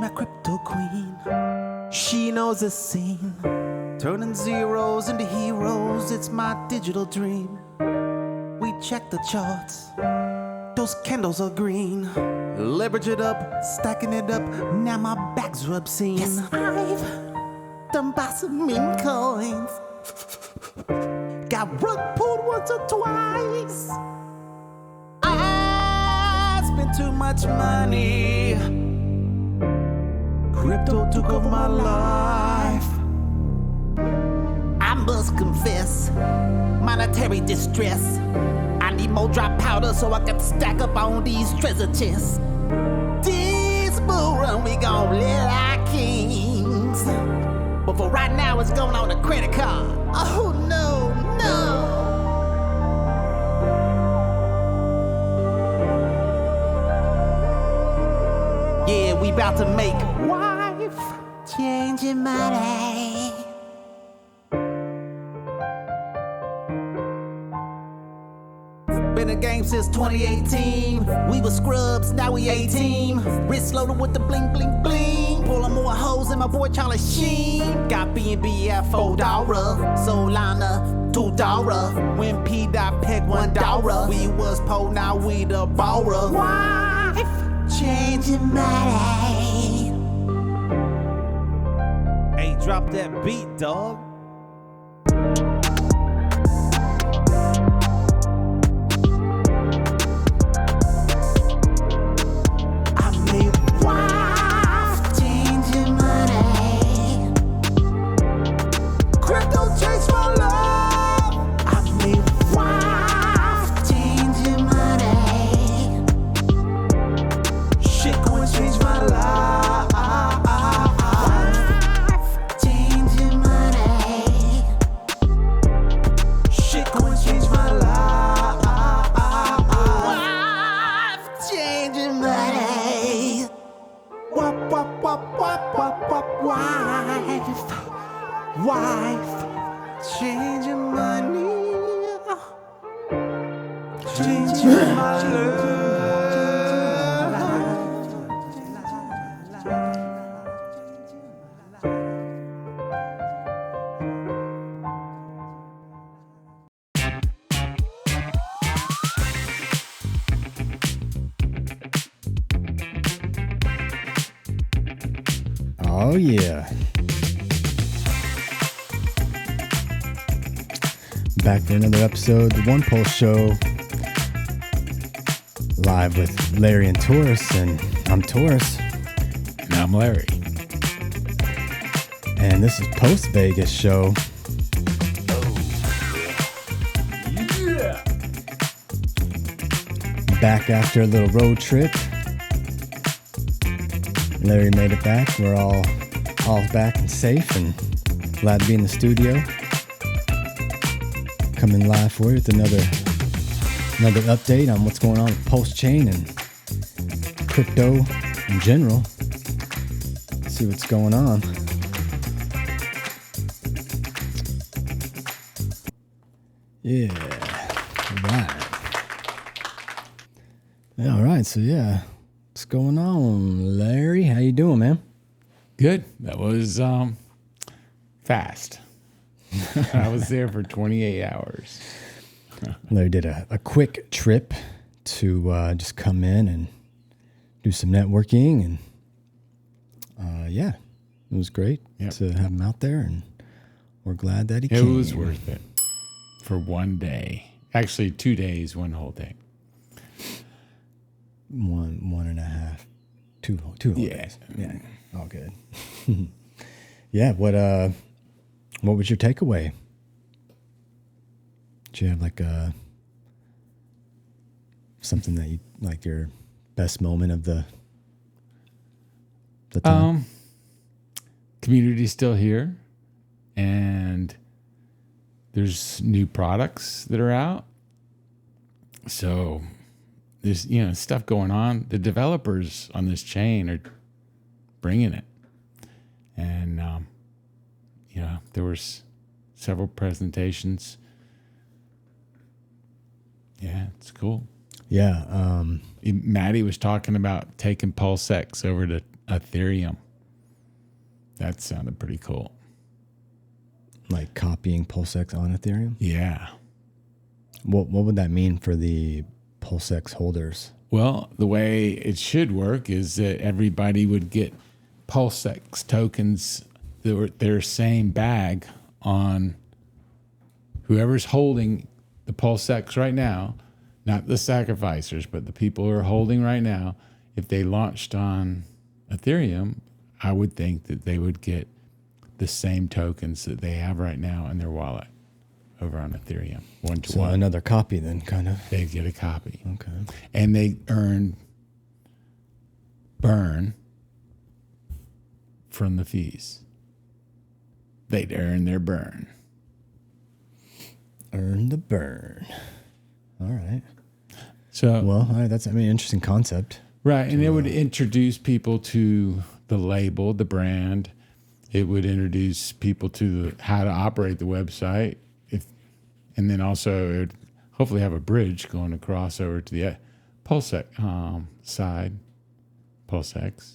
my crypto queen. She knows the scene, turning zeros into heroes. It's my digital dream. We check the charts, those candles are green. Leverage it up, stacking it up, now my back's obscene. Yes, I've done buy some meme coins. Got rug pulled once or twice. I spent too much money. Crypto took over my life. I must confess, monetary distress. I need more dry powder so I can stack up on these treasure chests. This bull run, we gon' live like kings. But for right now, it's going on a credit card. Oh no, no. Yeah, we about to make wife changing money. Been a game since 2018. We were scrubs, now we 18. Wrist loaded with the bling, bling, bling. Pulling more hoes than my boy Charlie Sheen. Got BNB at $4. Solana, $2. When P. Peg $1. We was po, now we the borrower. Wife changing money. Hey, drop that beat, dog. Wife, changing money, changing my life. Oh yeah. Back for another episode, the One Pulse Show, live with Larry and Taurus, and I'm Taurus. And I'm Larry. And this is Post Vegas Show. Oh, yeah. Back after a little road trip. Larry made it back. We're all back and safe, and glad to be in the studio. Coming live for you with another update on what's going on with PulseChain and crypto in general. Let's see what's going on. Yeah. All right. So yeah, what's going on, Larry? How you doing, man? Good. That was fast. I was there for 28 hours. Larry did a quick trip to just come in and do some networking, and yeah, it was great to have him out there, and we're glad that he came. It was worth it for one day. Actually, 2 days, one whole day. One and a half, two whole days. Yeah, all good. Yeah, what was your takeaway? Did you have like something that you like, your best moment of the time? Community's still here, and there's new products that are out. So there's stuff going on. The developers on this chain are bringing it, and there was several presentations. Yeah, it's cool. Yeah. Maddie was talking about taking PulseX over to Ethereum. That sounded pretty cool. Like copying PulseX on Ethereum? Yeah. What would that mean for the PulseX holders? Well, the way it should work is that everybody would get PulseX tokens that were their same bag on whoever's holding the PulseX right now, not the sacrificers, but the people who are holding right now. If they launched on Ethereum, I would think that they would get the same tokens that they have right now in their wallet over on Ethereum, 1-to-1. So another copy then, kind of. They get a copy. Okay. And they burn from the fees. They'd earn their burn. Earn the burn. All right. So, Well, all right, that's, interesting concept. right. And it would introduce people to the label, the brand. It would introduce people to how to operate the website. And then also it would hopefully have a bridge going across over to the PulseX side, PulseX.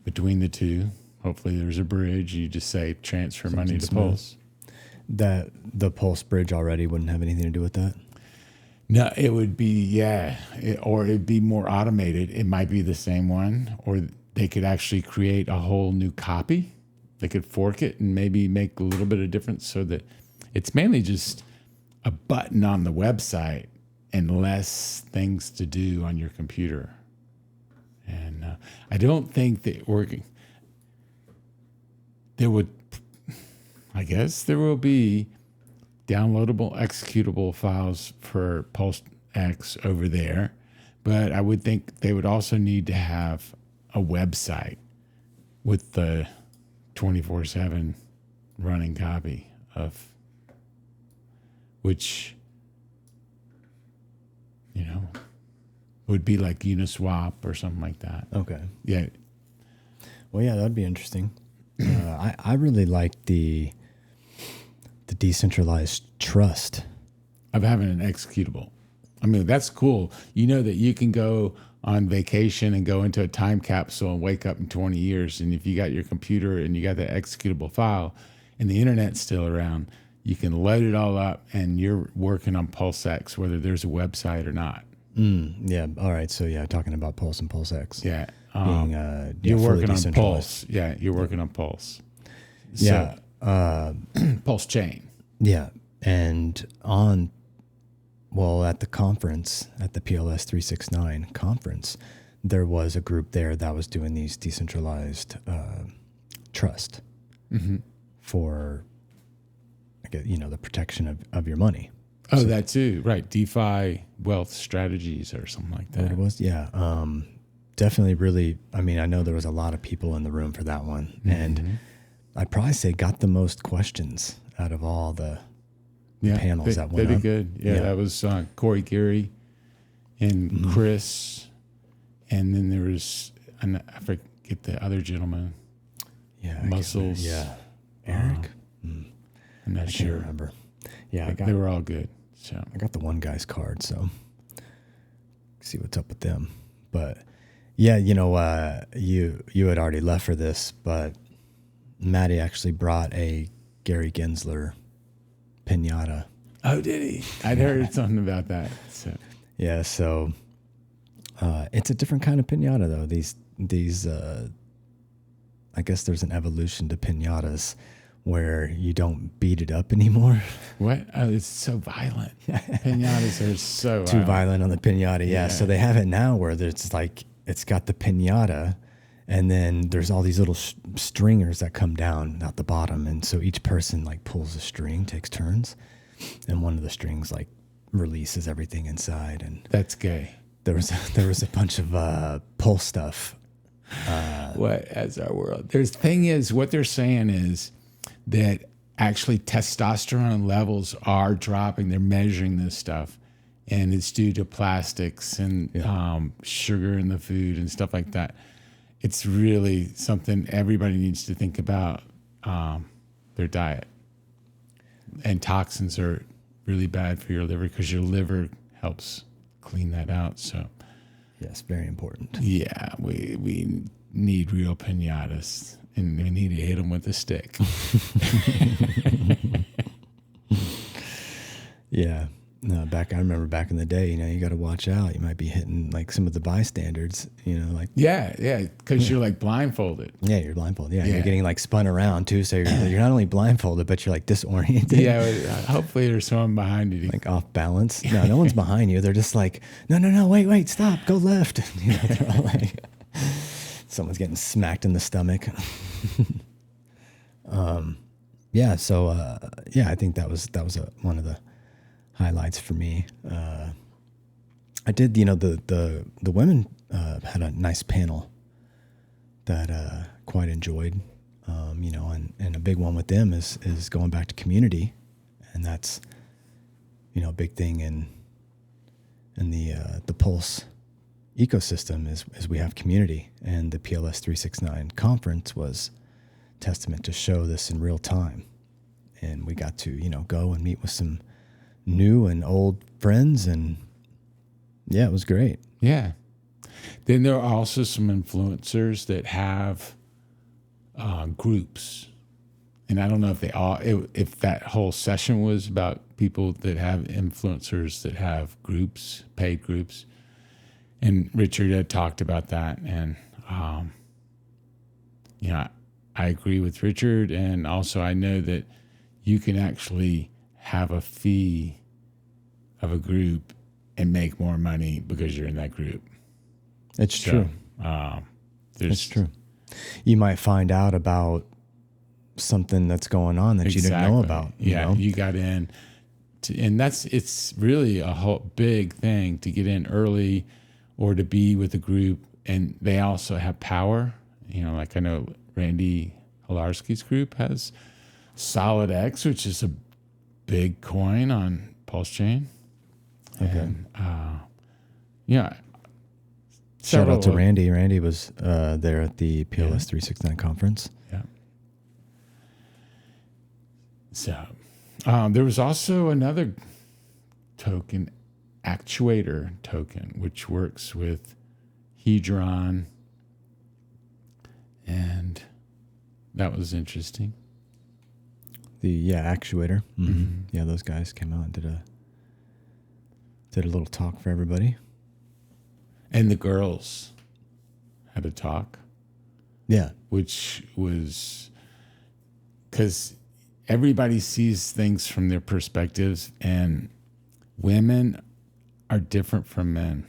Between the two, hopefully there's a bridge. You just say transfer money to smooth. Pulse. That the Pulse bridge already wouldn't have anything to do with that? No, it would be, or it'd be more automated. It might be the same one, or they could actually create a whole new copy. They could fork it and maybe make a little bit of difference so that it's mainly just a button on the website and less things to do on your computer. And I don't think that working. I guess there will be downloadable, executable files for PulseX over there, but I would think they would also need to have a website with the 24/7 running copy of, which, would be like Uniswap or something like that. Okay. Yeah. Well, yeah, that'd be interesting. I really like the decentralized trust. Of having an executable. That's cool. You know that you can go on vacation and go into a time capsule and wake up in 20 years. And if you got your computer and you got that executable file and the internet's still around, you can load it all up and you're working on PulseX, whether there's a website or not. Yeah. All right. So yeah, talking about Pulse and PulseX. Yeah. Being, you're fully working on decentralized. Pulse. Yeah. You're working on Pulse. Yeah. PulseChain. Yeah. And at the conference, at the PLS369 conference, there was a group there that was doing these decentralized trust for, the protection of your money. Oh, that too. Right. DeFi wealth strategies or something like that. What it was? Yeah. Definitely really, I know there was a lot of people in the room for that one. And I'd probably say got the most questions out of all the panels that went They up. did good. Yeah, that was Corey Geary and Chris. And then there was, I forget the other gentleman. Yeah. Muscles. Eric? I'm not I can't sure. remember. Yeah. They were all good. So I got the one guy's card, so see what's up with them. But yeah, you had already left for this, but Maddie actually brought a Gary Gensler pinata. Oh, did he? I'd heard something about that. So Yeah, so it's a different kind of pinata though. These I guess there's an evolution to pinatas where you don't beat it up anymore. what? Oh, it's so violent. Pinatas are so Too violent on the pinata, yeah. So they have it now where it's like it's got the pinata, and then there's all these little stringers that come down at the bottom, and so each person like pulls a string, takes turns, and one of the strings like releases everything inside. And That's gay. there was a bunch of pulse stuff. What as our world? The thing is, what they're saying is that actually testosterone levels are dropping. They're measuring this stuff, and it's due to plastics and sugar in the food and stuff like that. It's really something everybody needs to think about, their diet. And toxins are really bad for your liver because your liver helps clean that out. So Yes, very important. Yeah, we need real pinatas, and we need to hit them with a stick. Yeah. No, I remember back in the day, you got to watch out. You might be hitting like some of the bystanders, like. Yeah, because you're like blindfolded. Yeah, you're blindfolded. Yeah, you're getting like spun around too. So you're not only blindfolded, but you're like disoriented. Yeah, hopefully there's someone behind you. Like off balance. No one's behind you. They're just like, no, wait, stop, go left. They're all like, someone's getting smacked in the stomach. Yeah. So I think that was one of the highlights for me. I did, the women had a nice panel that quite enjoyed, and a big one with them is going back to community, and that's a big thing in the Pulse ecosystem is we have community, and the PLS369 Conference was testament to show this in real time, and we got to go and meet with some new and old friends, and yeah, it was great. Yeah. Then there are also some influencers that have groups, and I don't know if that whole session was about people that have influencers that have groups, paid groups, and Richard had talked about that, and I agree with Richard, and also I know that you can actually have a fee of a group and make more money because you're in that group. It's true. It's true. You might find out about something that's going on that you didn't know about. You got in, and it's really a whole big thing to get in early or to be with a group, and they also have power. Like I know Randy Hilarski's group has Solid X, which is a big coin on PulseChain. Okay. And, shout out to Randy. Randy was there at the PLS369 Conference. Yeah. So there was also another token, actuator token, which works with Hedron, and that was interesting. The actuator. Mm-hmm. Yeah, those guys came out and did a little talk for everybody. And the girls had a talk. Yeah. Which was because everybody sees things from their perspectives, and women are different from men.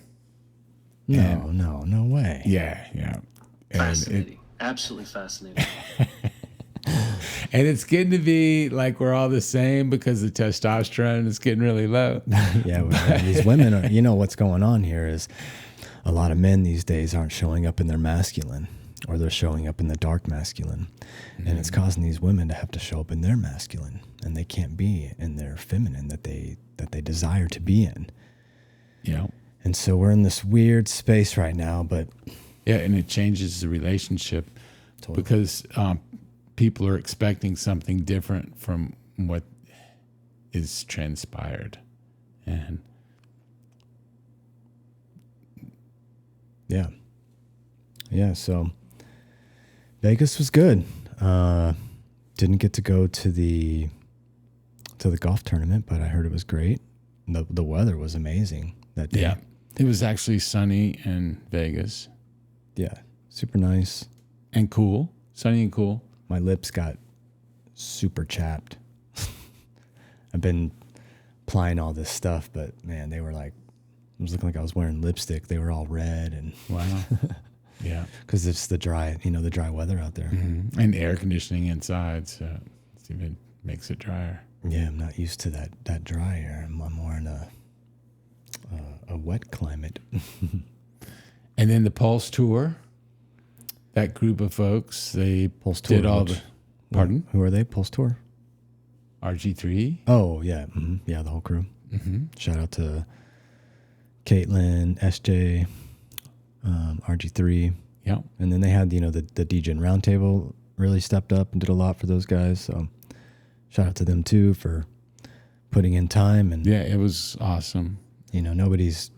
No way. Yeah. And fascinating. Absolutely fascinating. And it's getting to be like we're all the same because the testosterone is getting really low. Yeah, these women are, what's going on here is a lot of men these days aren't showing up in their masculine, or they're showing up in the dark masculine. Mm-hmm. And it's causing these women to have to show up in their masculine, and they can't be in their feminine that they desire to be in. Yeah. And so we're in this weird space right now, but yeah, and it changes the relationship totally. Because people are expecting something different from what is transpired. And yeah, so Vegas was good. Didn't get to go to the golf tournament, but I heard it was great. The weather was amazing that day. Yeah, it was actually sunny in Vegas. Yeah, super nice and cool. Sunny and cool. My lips got super chapped. I've been applying all this stuff, but man, they were like, it was looking like I was wearing lipstick. They were all red and wow. Yeah, because it's the dry weather out there, mm-hmm. and air conditioning inside, so it even makes it drier. Yeah, I'm not used to that dry air. I'm more in a wet climate. And then the Pulse Tour. That group of folks, they Pulse Tour, did all the... Pardon? Who are they? Pulse Tour? RG3? Oh, yeah. Mm-hmm. Yeah, the whole crew. Mm-hmm. Shout out to Caitlin, SJ, RG3. Yeah. And then they had, the DGen Roundtable really stepped up and did a lot for those guys. So shout out to them, too, for putting in time. And yeah, it was awesome. Nobody's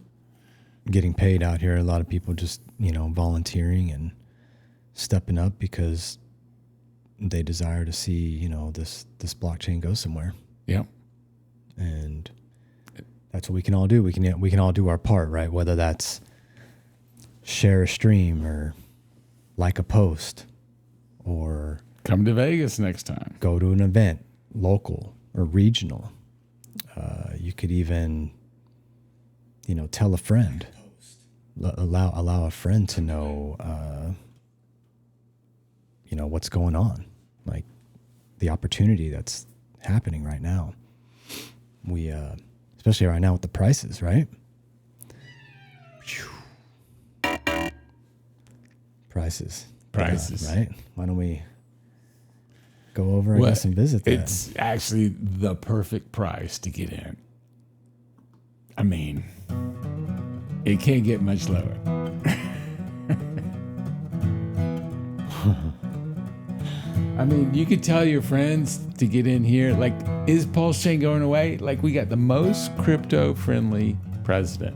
getting paid out here. A lot of people just, volunteering and stepping up because they desire to see, this blockchain go somewhere. Yep. And that's what we can all do. We can all do our part, right? Whether that's share a stream or like a post or come to Vegas next time. Go to an event, local or regional. You could even, tell a friend, allow a friend to know, what's going on, like the opportunity that's happening right now. We, especially right now with the prices, right? Prices, right? Why don't we go over, I guess, and visit that? It's actually the perfect price to get in. I mean, it can't get much lower. I mean, you could tell your friends to get in here. Like, is PulseChain going away? Like, we got the most crypto-friendly president.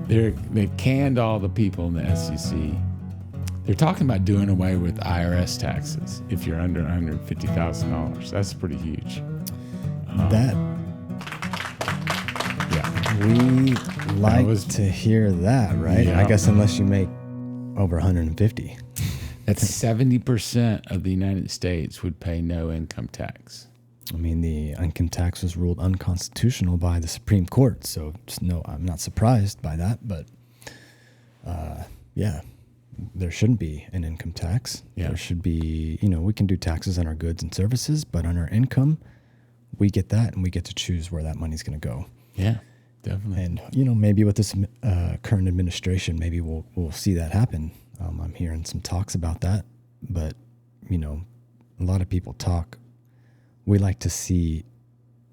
They've canned all the people in the SEC. They're talking about doing away with IRS taxes if you're under $150,000. That's pretty huge. We like to hear that, right? Yeah. I guess unless you make over 150. That's 70% of the United States would pay no income tax. I mean, the income tax was ruled unconstitutional by the Supreme Court, so I'm not surprised by that. But there shouldn't be an income tax. Yeah. There should be, we can do taxes on our goods and services, but on our income, we get that, and we get to choose where that money's going to go. Yeah, definitely. And maybe with this current administration, maybe we'll see that happen. I'm hearing some talks about that, but a lot of people talk. We like to see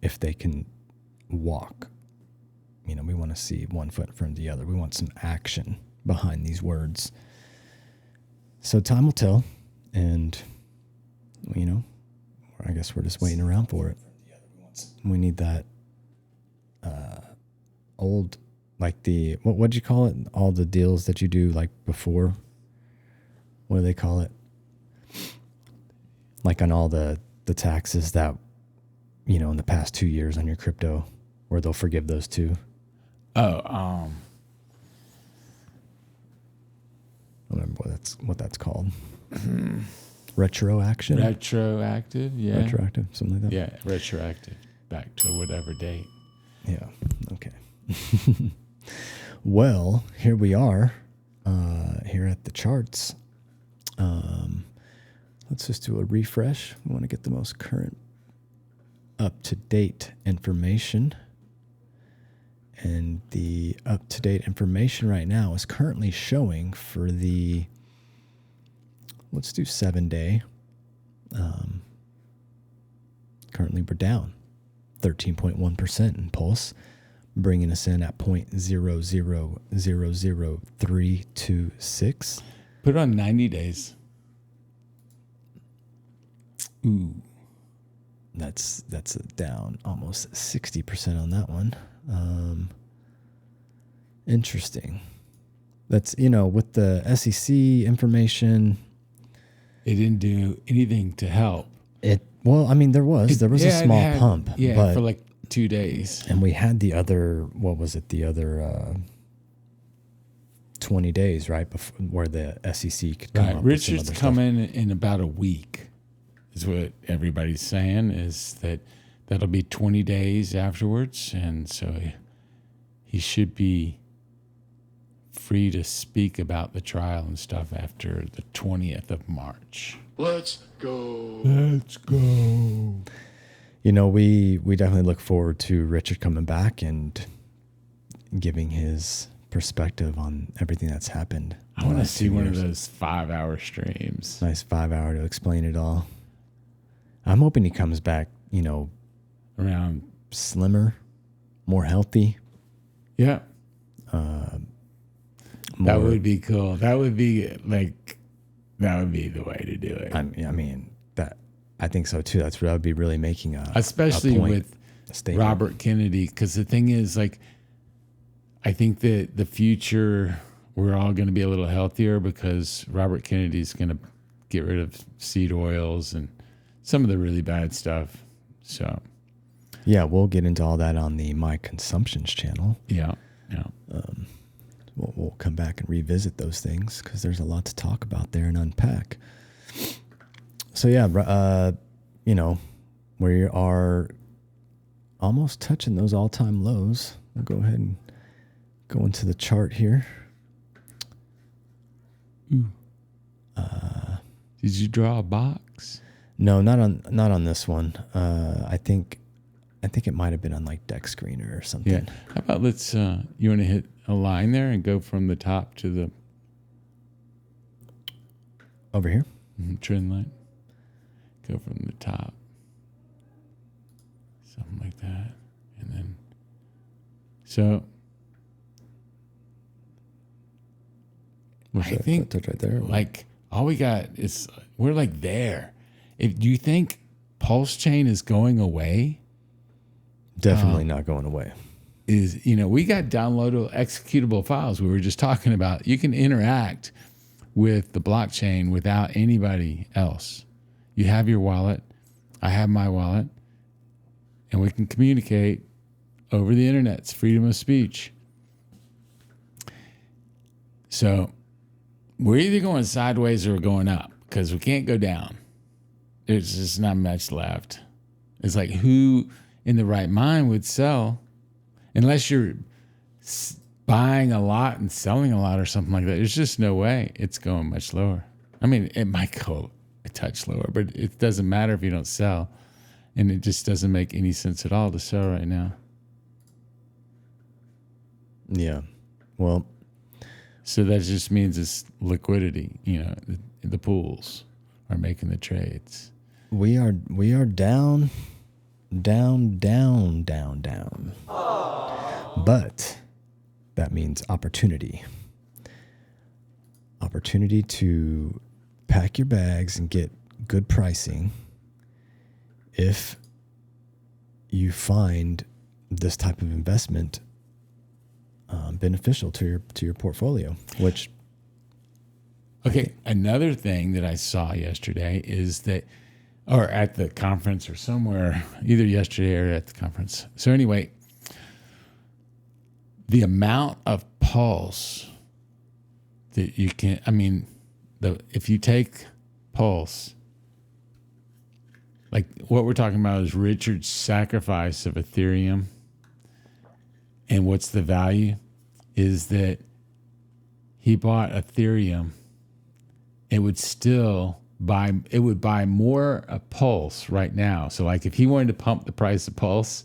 if they can walk. We want to see one foot in front of the other. We want some action behind these words. So time will tell, and I guess we're just waiting around for it. We need that old, like what'd you call it? All the deals that you do like before. What do they call it? Like on all the taxes that, in the past 2 years on your crypto, where they'll forgive those too. Oh, I don't remember what that's called. Retroaction? retroactive, yeah. Retroactive, something like that. Yeah, retroactive, back to whatever date. Yeah, okay. Well, here we are, here at the charts. Let's just do a refresh. We want to get the most current, up-to-date information. And the up-to-date information right now is currently showing for the, let's do 7-day. Currently we're down 13.1% in Pulse, bringing us in at 0.0000326. Put it on 90 days. Ooh. That's down almost 60% on that one. Interesting. That's, with the SEC information. It didn't do anything to help. Well, I mean, there was a small pump. Yeah, but, for like 2 days. And we had the other, what was it? The other 20 days, right? Before, where the SEC could come up with some Richard's other coming in about a week, is what everybody's saying, is that'll be 20 days afterwards. And so he should be free to speak about the trial and stuff after the 20th of March. Let's go. Let's go. We definitely look forward to Richard coming back and giving his perspective on everything that's happened. I want to see one of those 5-hour streams. Nice 5-hour to explain it all. I'm hoping he comes back, Around. slimmer, more healthy. Yeah. That more- would be cool. That would be the way to do it. I mean, I think so too. That would be really making Especially a point, with a statement. Robert Kennedy, because the thing is, like, I think that the future, we're all going to be a little healthier because Robert Kennedy's going to get rid of seed oils and some of the really bad stuff. So, yeah, we'll get into all that on the My Consumptions channel. yeah. We'll come back and revisit those things because there's a lot to talk about there and unpack. So yeah, we are almost touching those all-time lows. We'll go ahead and go into the chart here. Did you draw a box? No, not on this one. I think it might have been on like Deck Screener or something. Yeah. How about let's, you want to hit a line there and go from the top to the Over here? trend line? Go from the top. Something like that. And then, so What's I that? think That's right there. like all we got is, we're like there. If you think PulseChain is going away, Definitely not going away. is, we got downloadable executable files we were just talking about. You can interact with the blockchain without anybody else. You have your wallet. I have my wallet. And we can communicate over the internet. It's freedom of speech. So we're either going sideways or we're going up because we can't go down. There's just not much left. It's like, who in the right mind would sell unless you're buying a lot and selling a lot or something like that? There's just no way it's going much lower. I mean, it might go a touch lower, but it doesn't matter if you don't sell. And it just doesn't make any sense at all to sell right now. Yeah. Well, So that just means it's liquidity. The pools are making the trades. we are down. But that means opportunity. Opportunity to pack your bags and get good pricing if you find this type of investment beneficial to your portfolio, which Okay, another thing that I saw yesterday is that, or at the conference or somewhere, either yesterday or at the conference. So anyway, the amount of pulse that you can, if you take pulse, like what we're talking about is Richard's sacrifice of Ethereum. And what's the value is that he bought Ethereum. It would buy more a Pulse right now. So like if he wanted to pump the price of Pulse,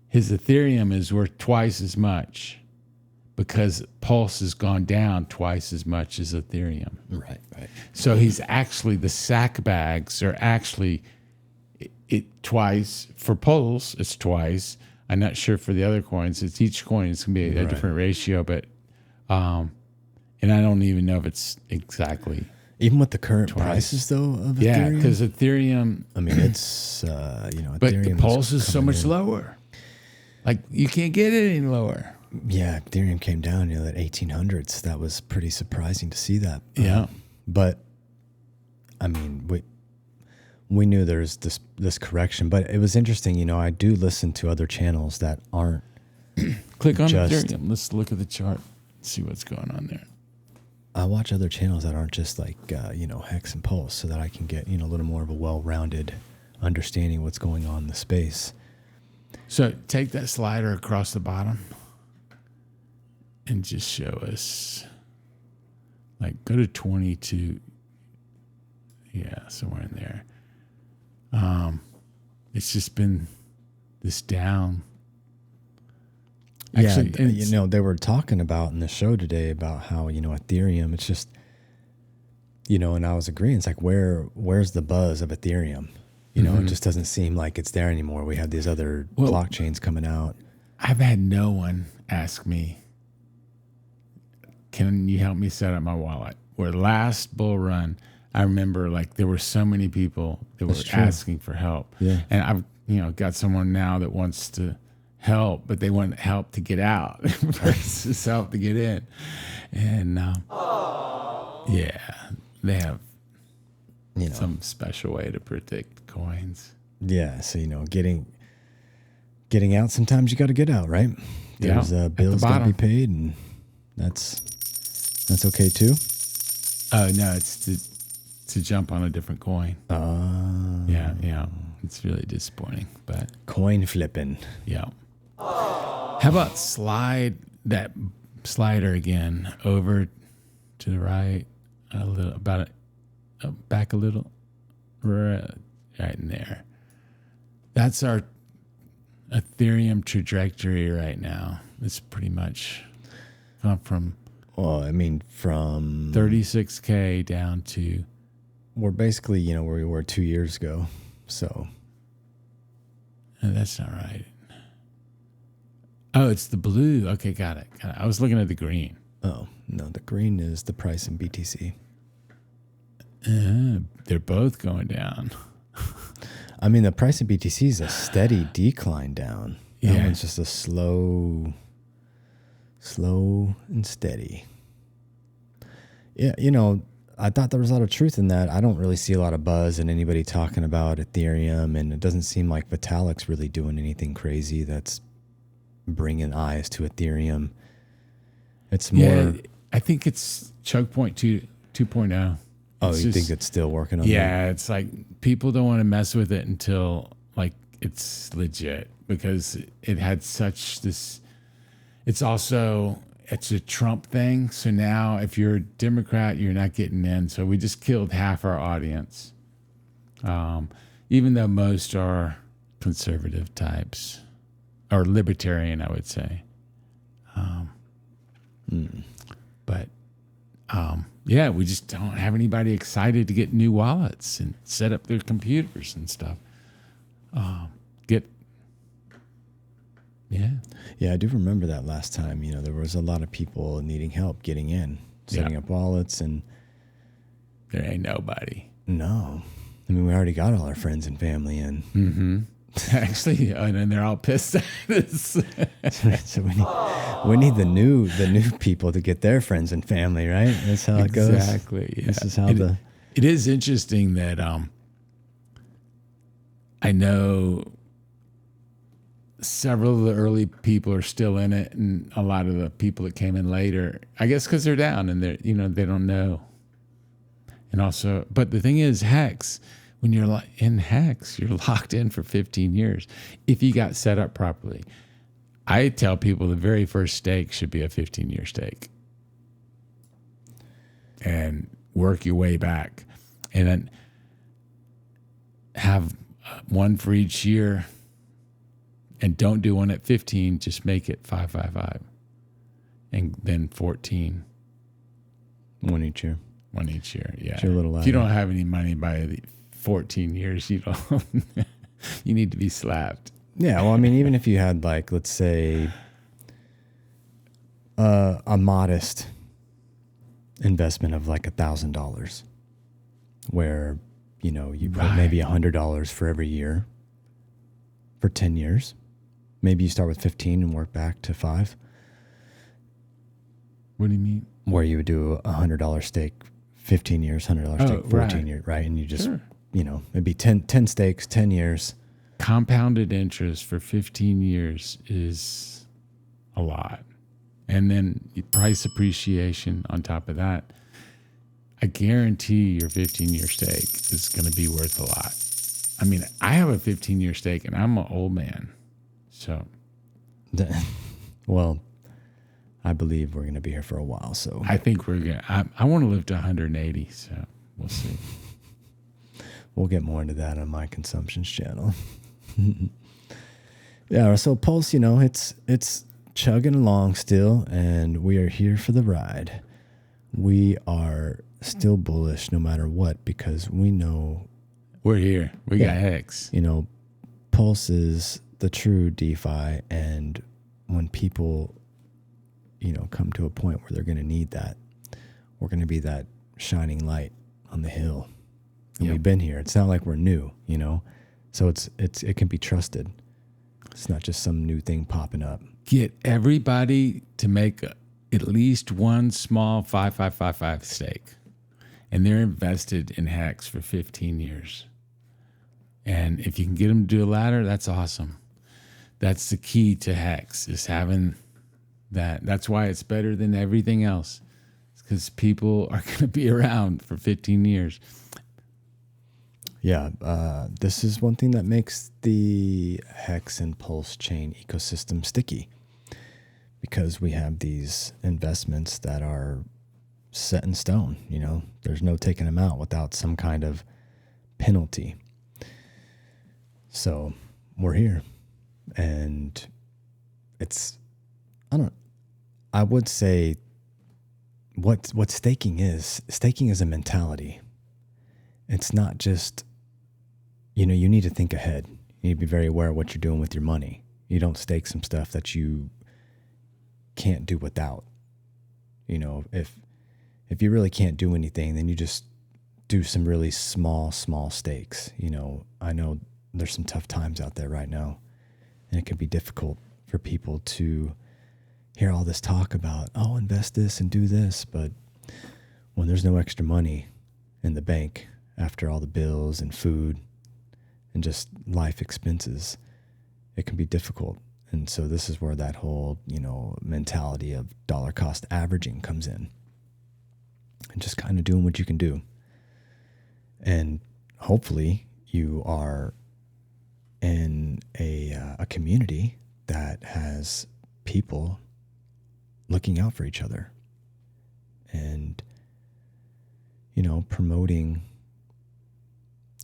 his Ethereum is worth twice as much because Pulse has gone down twice as much as Ethereum. right. So he's actually, the sack bags are actually it twice. For Pulse, it's twice. I'm not sure for the other coins. It's each coin is going to be a different ratio, but and I don't even know if it's exactly. Even with the current prices, though, of Ethereum? Yeah, because Ethereum. I mean, it's, But Ethereum the Pulse is so much lower. Like, you can't get it any lower. Yeah, Ethereum came down, that 1800s. That was pretty surprising to see that. Yeah. But, I mean, we knew there's this correction, but it was interesting. I do listen to other channels that aren't. Click on just, Ethereum. Let's look at the chart, see what's going on there. I watch other channels that aren't just like, Hex and Pulse, so that I can get, a little more of a well-rounded understanding of what's going on in the space. So take that slider across the bottom and just show us, like, go to 22. Yeah, somewhere in there. It's just been this down. Actually, they were talking about in the show today about how, Ethereum, it's just, and I was agreeing, it's like, where's the buzz of Ethereum? It just doesn't seem like it's there anymore. We have these other blockchains coming out. I've had no one ask me, can you help me set up my wallet? Where last bull run, I remember like there were so many people that were asking for help. Yeah. And I've, got someone now that wants to help, but they want help to get out versus help to get in. And yeah, they have some special way to protect coins. Yeah, so getting out. Sometimes you got to get out, right? There's bills got to be paid, and that's okay too. Oh no, it's to jump on a different coin. Yeah, it's really disappointing, but coin flipping. Yeah. How about slide that slider again over to the right a little, back a little, right in there. That's our Ethereum trajectory right now. It's pretty much gone from from 36K down to, we're basically where we were 2 years ago. So that's not right. Oh, it's the blue. Okay, got it. I was looking at the green. Oh no, the green is the price in BTC. They're both going down. I mean, the price of BTC is a steady decline down. That Yeah. one's just a slow and steady. Yeah, I thought there was a lot of truth in that. I don't really see a lot of buzz and anybody talking about Ethereum, and it doesn't seem like Vitalik's really doing anything crazy that's bringing eyes to Ethereum. It's more... Yeah, I think it's choke point 2.0. Oh, you think it's still working on that? Yeah, it's like people don't want to mess with it until like it's legit, because it had such this. It's a Trump thing. So now if you're a Democrat, you're not getting in. So we just killed half our audience, even though most are conservative types or libertarian, I would say. But yeah, we just don't have anybody excited to get new wallets and set up their computers and stuff. Yeah, I do remember that last time. There was a lot of people needing help getting in, setting up wallets, and there ain't nobody. No, I mean, we already got all our friends and family in. Mm-hmm. Actually, and then they're all pissed at us. So we need the new people to get their friends and family, right? That's how it goes. Exactly. Yeah. This is how it is interesting that I know several of the early people are still in it, and a lot of the people that came in later, I guess because they're down and they're they don't know. And also, but the thing is, Hex. When you're in Hex, you're locked in for 15 years if you got set up properly. I tell people the very first stake should be a 15-year stake, and work your way back, and then have one for each year, and don't do one at 15. Just make it 555, and then 14. One each year. Yeah. If you don't have any money by the 14 years, you need to be slapped. Yeah, well, I mean, even if you had, like, let's say a modest investment of like $1,000, where you put maybe $100 for every year for 10 years. Maybe you start with 15 and work back to 5. What do you mean? Where you would do $100 stake 15 years, $100 stake 14 years, right? And you just maybe 10 stakes, 10 years. Compounded interest for 15 years is a lot. And then price appreciation on top of that. I guarantee your 15-year stake is going to be worth a lot. I mean, I have a 15-year stake and I'm an old man. So. Well, I believe we're going to be here for a while. So I think we're going to, I want to live to 180. So we'll see. We'll get more into that on my consumptions channel. Yeah, so Pulse, it's chugging along still, and we are here for the ride. We are still bullish no matter what, because we know we're here. We got Hex. Pulse is the true DeFi, and when people, come to a point where they're going to need that, we're going to be that shining light on the hill. And we've been here. It's not like we're new, so it can be trusted. It's not just some new thing popping up. Get everybody to make at least one small 5555 stake. And they're invested in Hex for 15 years. And if you can get them to do a ladder, that's awesome. That's the key to Hex, is having that. That's why it's better than everything else. It's because people are going to be around for 15 years. Yeah, this is one thing that makes the Hex and PulseChain ecosystem sticky, because we have these investments that are set in stone. You know, there's no taking them out without some kind of penalty. So we're here, and I would say what staking is a mentality. It's not just, you know, you need to think ahead. You need to be very aware of what you're doing with your money. You don't stake some stuff that you can't do without. You know, if you really can't do anything, then you just do some really small stakes. You know, I know there's some tough times out there right now, and it can be difficult for people to hear all this talk about, oh, invest this and do this. But when there's no extra money in the bank after all the bills and food and just life expenses, it can be difficult. And so this is where that whole, you know, mentality of dollar cost averaging comes in, and just kind of doing what you can do. And hopefully you are in a community that has people looking out for each other and, you know, promoting.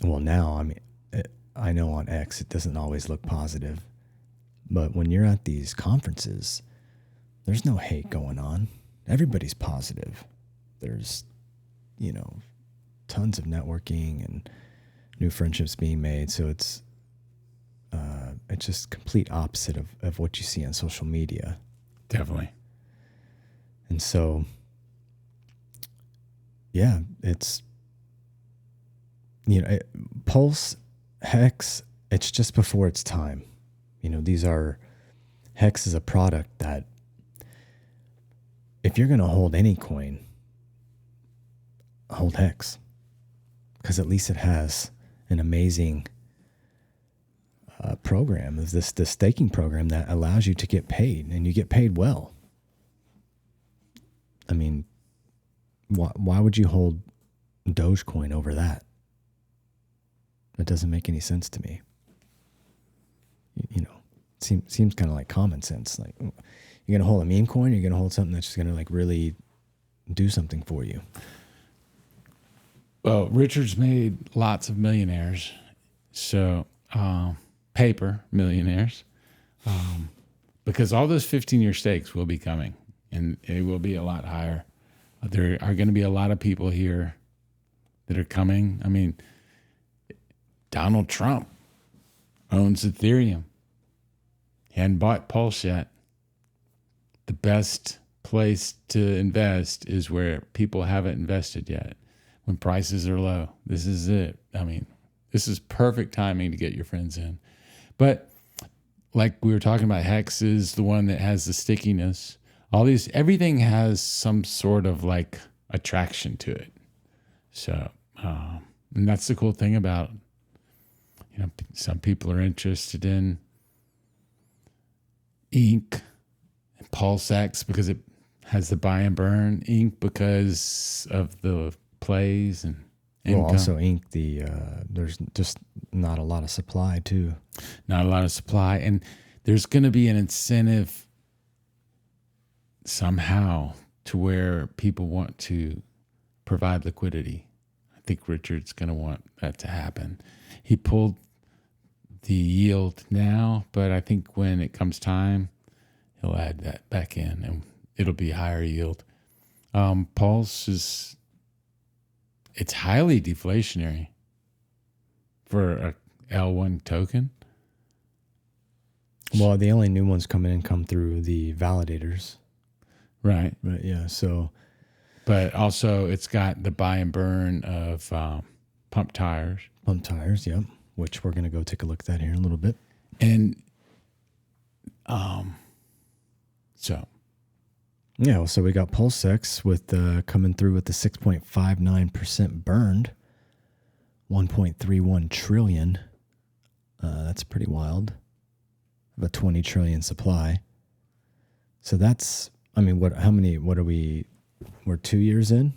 Well, now, I mean, I know on X it doesn't always look positive, but when you're at these conferences, there's no hate going on. Everybody's positive. There's, you know, tons of networking and new friendships being made. So it's just complete opposite of what you see on social media. Definitely. And so, yeah, it's, you know, Pulse, Hex, it's just before its time. You know, Hex is a product that if you're going to hold any coin, hold Hex, because at least it has an amazing program, is this staking program that allows you to get paid, and you get paid well. I mean, why would you hold Dogecoin over that? That doesn't make any sense to me. You know, seems kind of like common sense. Like, you're going to hold a meme coin, or you're going to hold something that's just going to like really do something for you. Well, Richard's made lots of millionaires, so paper millionaires, because all those 15-year stakes will be coming, and it will be a lot higher. There are going to be a lot of people here that are coming. I mean, Donald Trump owns Ethereum. He hadn't bought Pulse yet. The best place to invest is where people haven't invested yet, when prices are low. This is it. I mean, this is perfect timing to get your friends in. But like we were talking about, Hex is the one that has the stickiness. Everything has some sort of like attraction to it. So, and that's the cool thing about, you know, some people are interested in Ink and PulseX because it has the buy and burn, Ink because of the plays and income. Well, also Ink, there's just not a lot of supply too. Not a lot of supply, and there's going to be an incentive somehow to where people want to provide liquidity. I think Richard's going to want that to happen. He pulled the yield now, but I think when it comes time, he'll add that back in, and it'll be higher yield. Pulse it's highly deflationary for a L1 token. Well, the only new ones coming in come through the validators. Right. But yeah, so. But also it's got the buy and burn of Pump.Tires. Pump.Tires, yep. Which we're going to go take a look at that here in a little bit. And So Yeah, well, so we got PulseX with coming through with the 6.59% burned, 1.31 trillion. That's pretty wild. Of a 20 trillion supply. So that's, I mean, what are we? We're 2 years in.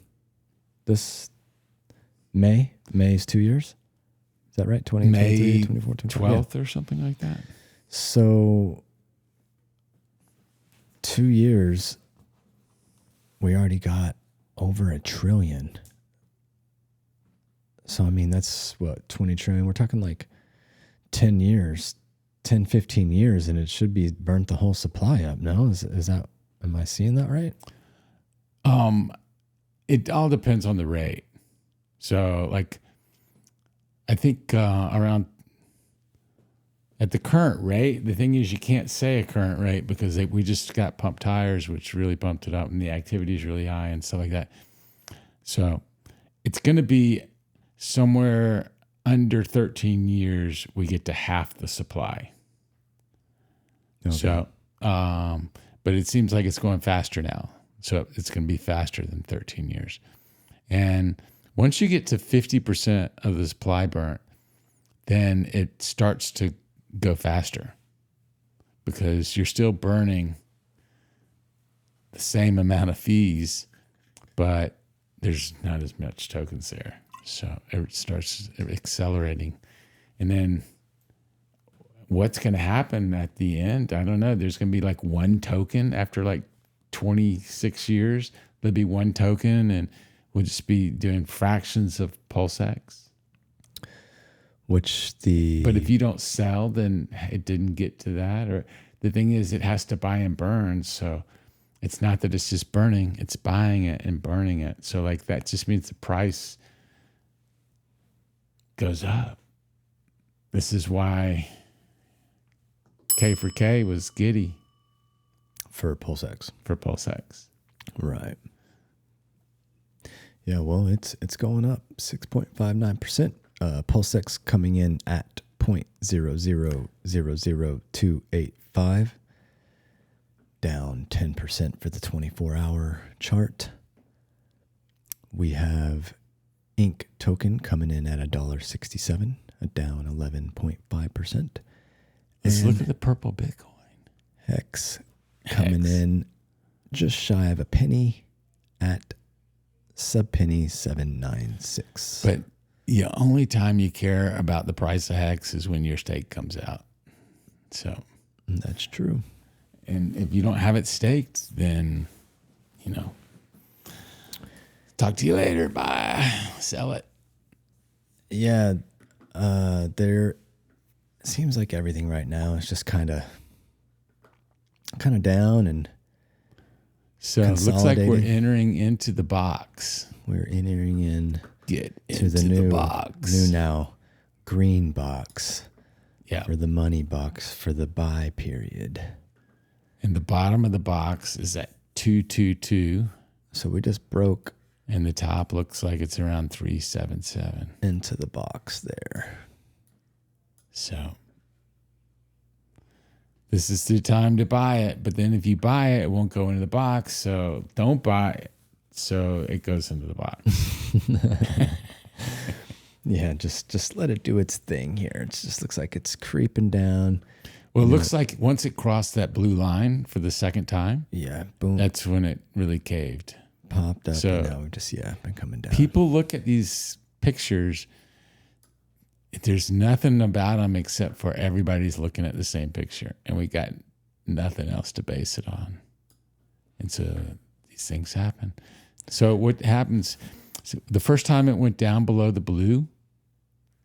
This May is 2 years. Is that right? 2023, May 24, 25? 12th or something like that. So 2 years, we already got over a trillion. So, I mean, that's what, 20 trillion? We're talking like 10 years, 10, 15 years, and it should be burnt the whole supply up. No? Is that, am I seeing that right? It all depends on the rate. So, like, I think around at the current rate, the thing is you can't say a current rate because we just got Pump.Tires, which really bumped it up, and the activity is really high and stuff like that. So it's going to be somewhere under 13 years, we get to half the supply. Okay. So, but it seems like it's going faster now. So it's going to be faster than 13 years. And once you get to 50% of the supply burnt, then it starts to go faster because you're still burning the same amount of fees, but there's not as much tokens there. So it starts accelerating. And then what's going to happen at the end? I don't know. There's going to be like one token after like 26 years. There'll be one token and we'll just be doing fractions of PulseX. But if you don't sell, then it didn't get to that. Or the thing is, it has to buy and burn. So it's not that it's just burning, it's buying it and burning it. So like that just means the price goes up. This is why K for K was giddy. For PulseX. For PulseX. Right. Yeah, well, it's going up 6.59%. PulseX coming in at 0.0000285, down 10% for the 24-hour chart. We have Inc. token coming in at $1.67, down 11.5%. Let's look at the purple Bitcoin. Hex coming in just shy of a penny at sub-penny 796. But the only time you care about the price of Hex is when your stake comes out. So that's true. And if you don't have it staked, then, you know, talk to you later. Bye. Sell it. Yeah. There seems like everything right now is just kind of down and so it looks like we're entering into the box. We're entering in Get to into the new box. New now green box. Yeah. For the money box for the buy period. And the bottom of the box is at 222. So we just broke. And the top looks like it's around 377. Into the box there. So this is the time to buy it. But then if you buy it, it won't go into the box. So don't buy it. So it goes into the box. Yeah, just let it do its thing here. It just looks like it's creeping down. Well, it looks like once it crossed that blue line for the second time. Yeah, boom. That's when it really caved. Popped up. So and now we've just, been coming down. People look at these pictures. There's nothing about them except for everybody's looking at the same picture. And we got nothing else to base it on. And so these things happen. So what happens, so the first time it went down below the blue,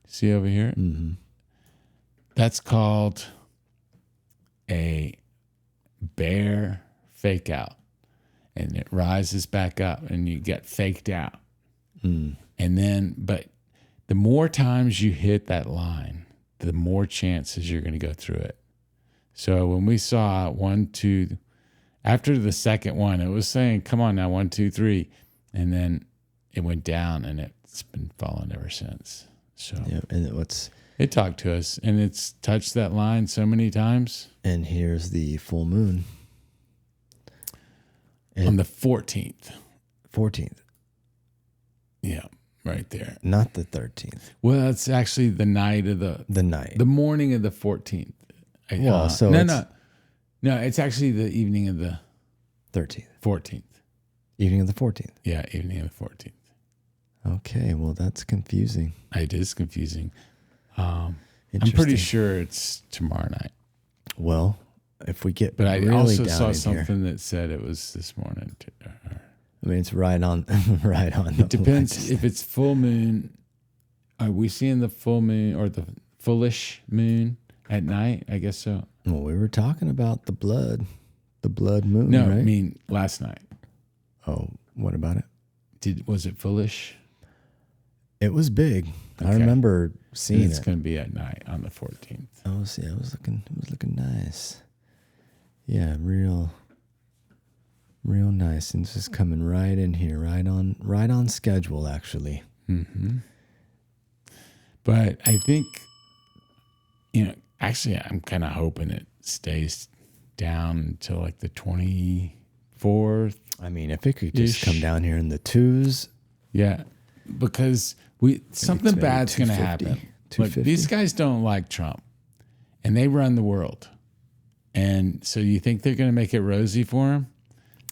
see over here? Mm-hmm. That's called a bear fake out. And it rises back up and you get faked out. Mm. And then, but the more times you hit that line, the more chances you're going to go through it. So when we saw 1, 2, after the second one, it was saying, come on now, 1, 2, 3. And then it went down and it's been falling ever since. So yeah, and what's It talked to us, and it's touched that line so many times. And here's the full moon. On the 14th. 14th. Yeah, right there. Not the 13th. Well, it's actually the night of the morning of the 14th. Well, so no, it's actually the evening of the 13th. 14th. Evening of the 14th. Yeah, evening of the 14th. Okay, well, that's confusing. It is confusing. I'm pretty sure it's tomorrow night. Well, if we get but I really also down saw in something here, that said it was this morning. I mean, it's right on, right on. It depends if it's full moon. Are we seeing the full moon or the fullish moon at night? I guess so. Well, we were talking about the blood moon. No, right? I mean last night. Oh, what about it? Was it fullish? It was big. Okay. I remember seeing It's it. going to be at night on the 14th. Oh, see, it was looking nice. Yeah, real nice, and just coming right in here, right on schedule, actually. Mm-hmm. But I think, actually, I'm kind of hoping it stays down until like the 24th. I mean, if it could just come down here in the twos. Yeah, because something bad's going to happen. Look, these guys don't like Trump, and they run the world. And so you think they're going to make it rosy for him?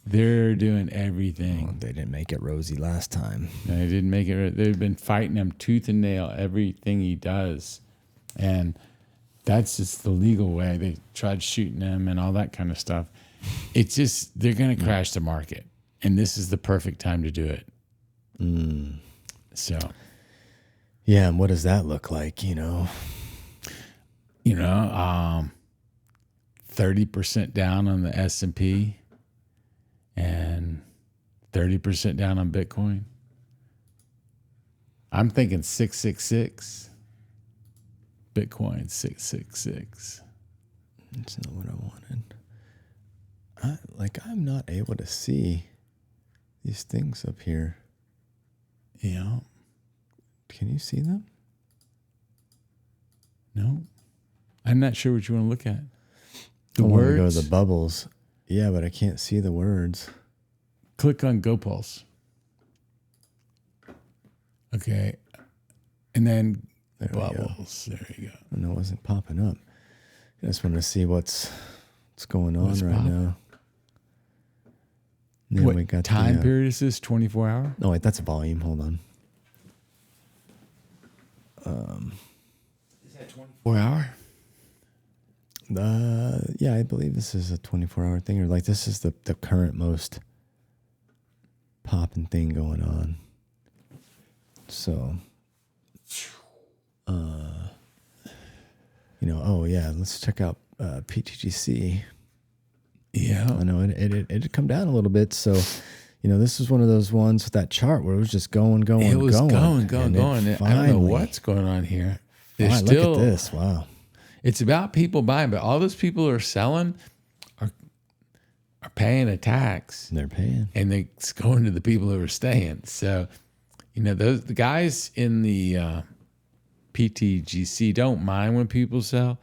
They're doing everything. Well, they didn't make it rosy last time. No, they didn't make it. They've been fighting him tooth and nail, everything he does. And that's just the legal way. They tried shooting him and all that kind of stuff. It's just, they're going to crash the market. And this is the perfect time to do it. So. Yeah, and what does that look like, 30% down on the S&P and 30% down on Bitcoin. I'm thinking 666. Bitcoin 666. That's not what I wanted. I'm not able to see these things up here. Yeah. Can you see them? No. I'm not sure what you want to look at. I want to go to the bubbles. Yeah, but I can't see the words. Click on GoPulse. Okay. And then there bubbles. There you go. And it wasn't popping up. I just want to see what's going on right popping now. Then what we got time period is this? 24 hour? No, wait, that's volume. Hold on. Is that 24 hour? Yeah, I believe this is a 24-hour thing, or like this is the current most popping thing going on. So, oh yeah, let's check out PTGC. Yeah, I know it had come down a little bit, so this is one of those ones with that chart where it was just going. It was going. I Finally, don't know what's going on here. Look at this. Wow. It's about people buying, but all those people who are selling are paying a tax. They're paying. And it's going to the people who are staying. So, the guys in the PTGC don't mind when people sell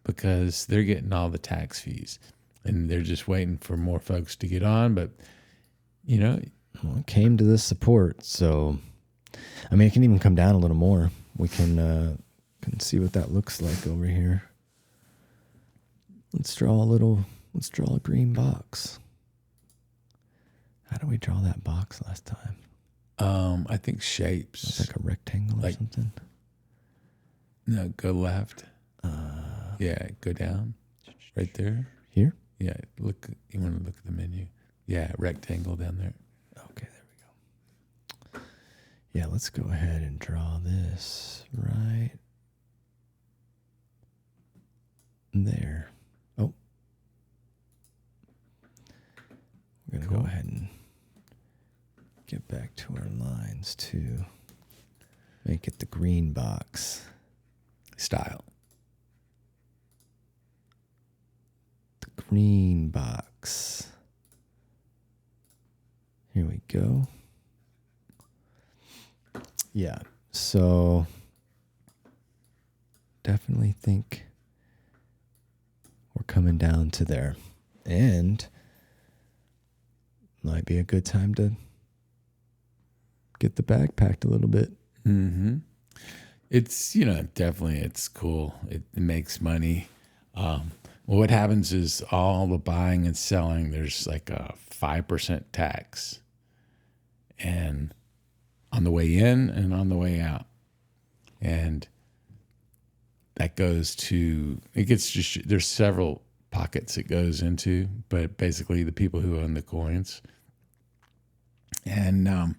because they're getting all the tax fees. And they're just waiting for more folks to get on. But, Well, it came to this support. So, I mean, it can even come down a little more. We can see what that looks like over here. Let's draw a green box. How do we draw that box last time? I think shapes. It's like a rectangle or something. No, go left. Yeah, go down. Right there. Here? Yeah, you want to look at the menu. Yeah, rectangle down there. Okay, there we go. Yeah, let's go ahead and draw this right there. Oh. We're going to go ahead and get back to our lines to make it the green box Style. The green box. Here we go. Yeah, so definitely think we're coming down to there. And might be a good time to get the bag packed a little bit. Mm-hmm. It's, definitely it's cool. It makes money. Well, what happens is all the buying and selling, there's like a 5% tax. And on the way in and on the way out. And that goes to, there's several pockets it goes into, but basically the people who own the coins. And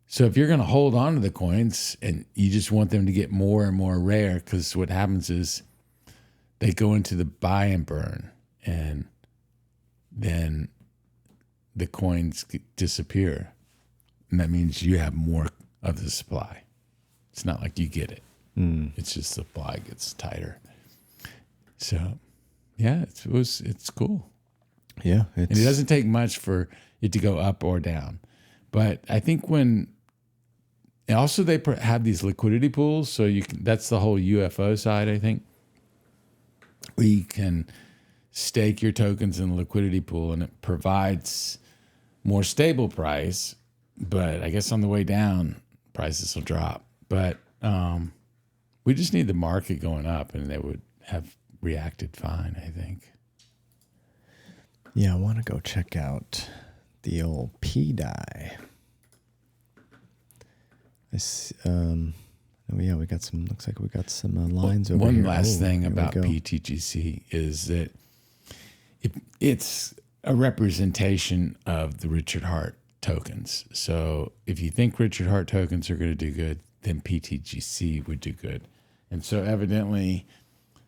so if you're going to hold on to the coins and you just want them to get more and more rare, because what happens is they go into the buy and burn, and then the coins disappear. And that means you have more of the supply. It's not like you get it. It's just the supply gets tighter. So, yeah, it's cool. Yeah. And it doesn't take much for it to go up or down. But I think and also they have these liquidity pools, so that's the whole UFO side, I think. We can stake your tokens in the liquidity pool, and it provides more stable price. But I guess on the way down, prices will drop. But we just need the market going up, and they would have reacted fine, I think. Yeah, I want to go check out the old P-die. We got some. Looks like we got some lines over here. One last thing about PTGC is that it's a representation of the Richard Hart tokens. So if you think Richard Hart tokens are going to do good, then PTGC would do good. And so evidently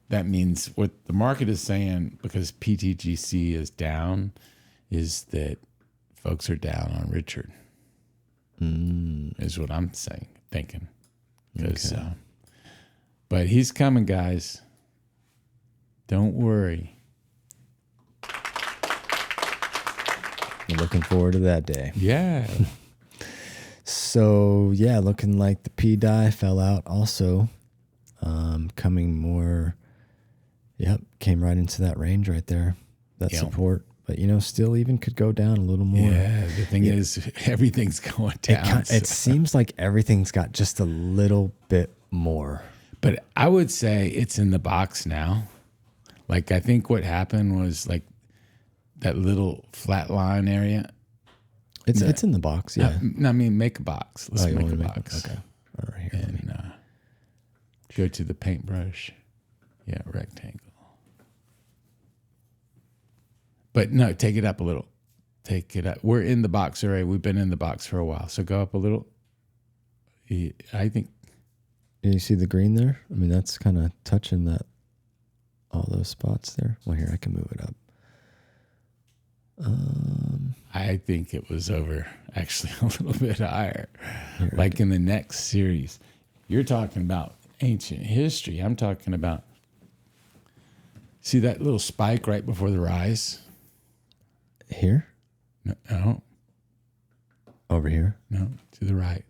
that means what the market is saying, because PTGC is down, is that folks are down on Richard. Is what I'm thinking. Okay. But he's coming, guys. Don't worry. We're looking forward to that day. Yeah. So, yeah, looking like the P-die fell out also. Coming more, came right into that range right there, that support. But, still even could go down a little more. Yeah, the thing is, everything's going down. It seems like everything's got just a little bit more. But I would say it's in the box now. Like, I think what happened was, like, that little flat line area. It's in the box, yeah. I mean, make a box. Let's make a box. Okay. All right, here. And go to the paintbrush. Yeah, rectangle. But no, take it up a little. Take it up. We're in the box already. We've been in the box for a while. So go up a little. I think. You see the green there? I mean, that's kind of touching all those spots there. Well, here, I can move it up. I think it was over actually a little bit higher. Like in the next series. You're talking about ancient history. I'm talking about, see that little spike right before the rise? Here? No. Over here? No, to the right.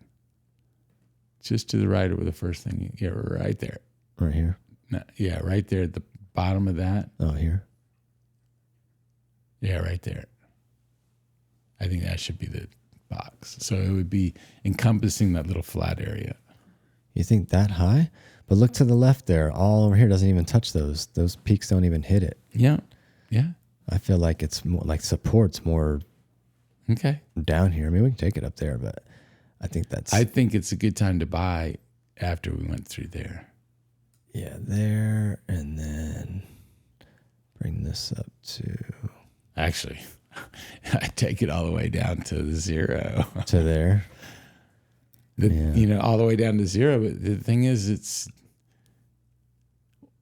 Just to the right over the first thing you get, right there. Right here? No, yeah, right there at the bottom of that. Oh, here? Yeah, right there. I think that should be the box. So it would be encompassing that little flat area. You think that high? But look to the left there. All over here doesn't even touch those. Those peaks don't even hit it. Yeah. I feel like it's more like support's more down here. I mean, we can take it up there, but I think it's a good time to buy after we went through there. Yeah, there, and then bring this up to... Actually, I take it all the way down to 0. To there. All the way down to 0. But the thing is,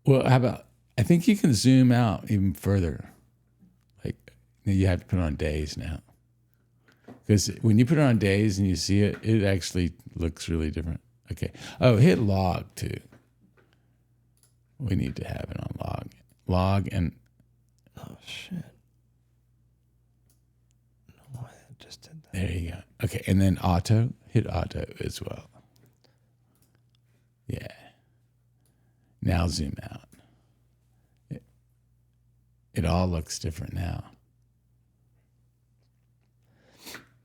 how about, I think you can zoom out even further. Like, you have to put it on days now. Because when you put it on days and you see it, it actually looks really different. Okay. Oh, hit log too. We need to have it on log. Log and... Oh, shit. No, I just did that. There you go. Okay, and then auto. Hit auto as well. Yeah. Now zoom out. It all looks different now.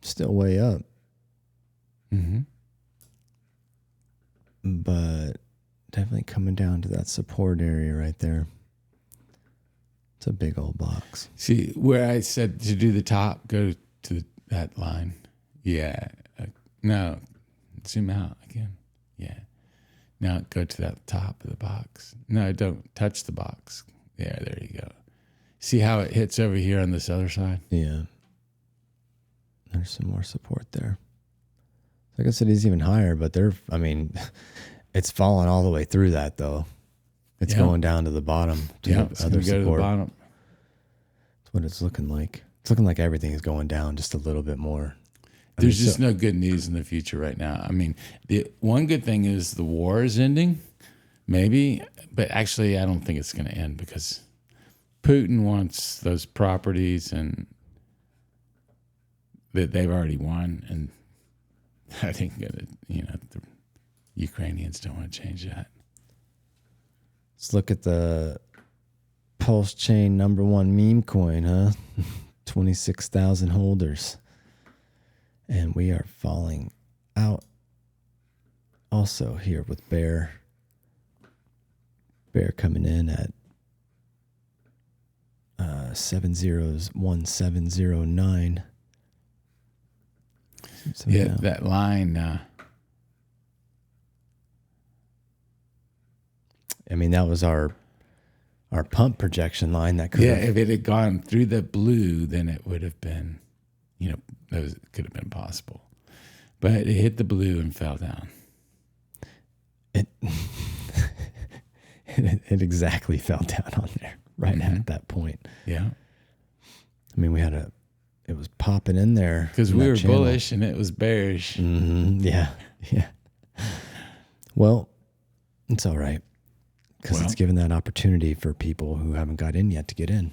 Still way up. Mm-hmm. But definitely coming down to that support area right there. It's a big old box. See, where I said to do the top, go to that line. Yeah. No, zoom out again. Yeah. Now go to that top of the box. No, don't touch the box. Yeah, there you go. See how it hits over here on this other side? Yeah. There's some more support there. Like I said, it's even higher, but it's falling all the way through that, though. It's going down to the bottom to It's other going to go to the support. bottom. That's what it's looking like. It's looking like everything is going down just a little bit more. There's just no good news in the future right now. I mean, the one good thing is the war is ending, maybe, but actually I don't think it's going to end because Putin wants those properties and that they've already won, and I think the Ukrainians don't want to change that. Let's look at the PulseChain #1 meme coin, huh? 26,000 holders. And we are falling out also here with Bear. Bear coming in at 701709. Yeah, that line. That was our pump projection line. That could if it had gone through the blue, then it would have been, those could have been possible. But it hit the blue and fell down. It exactly fell down on there right at that point. Yeah. It was popping in there. Because we were bullish and it was bearish. Mm-hmm. Yeah. Well, it's all right. Because it's given that opportunity for people who haven't got in yet to get in.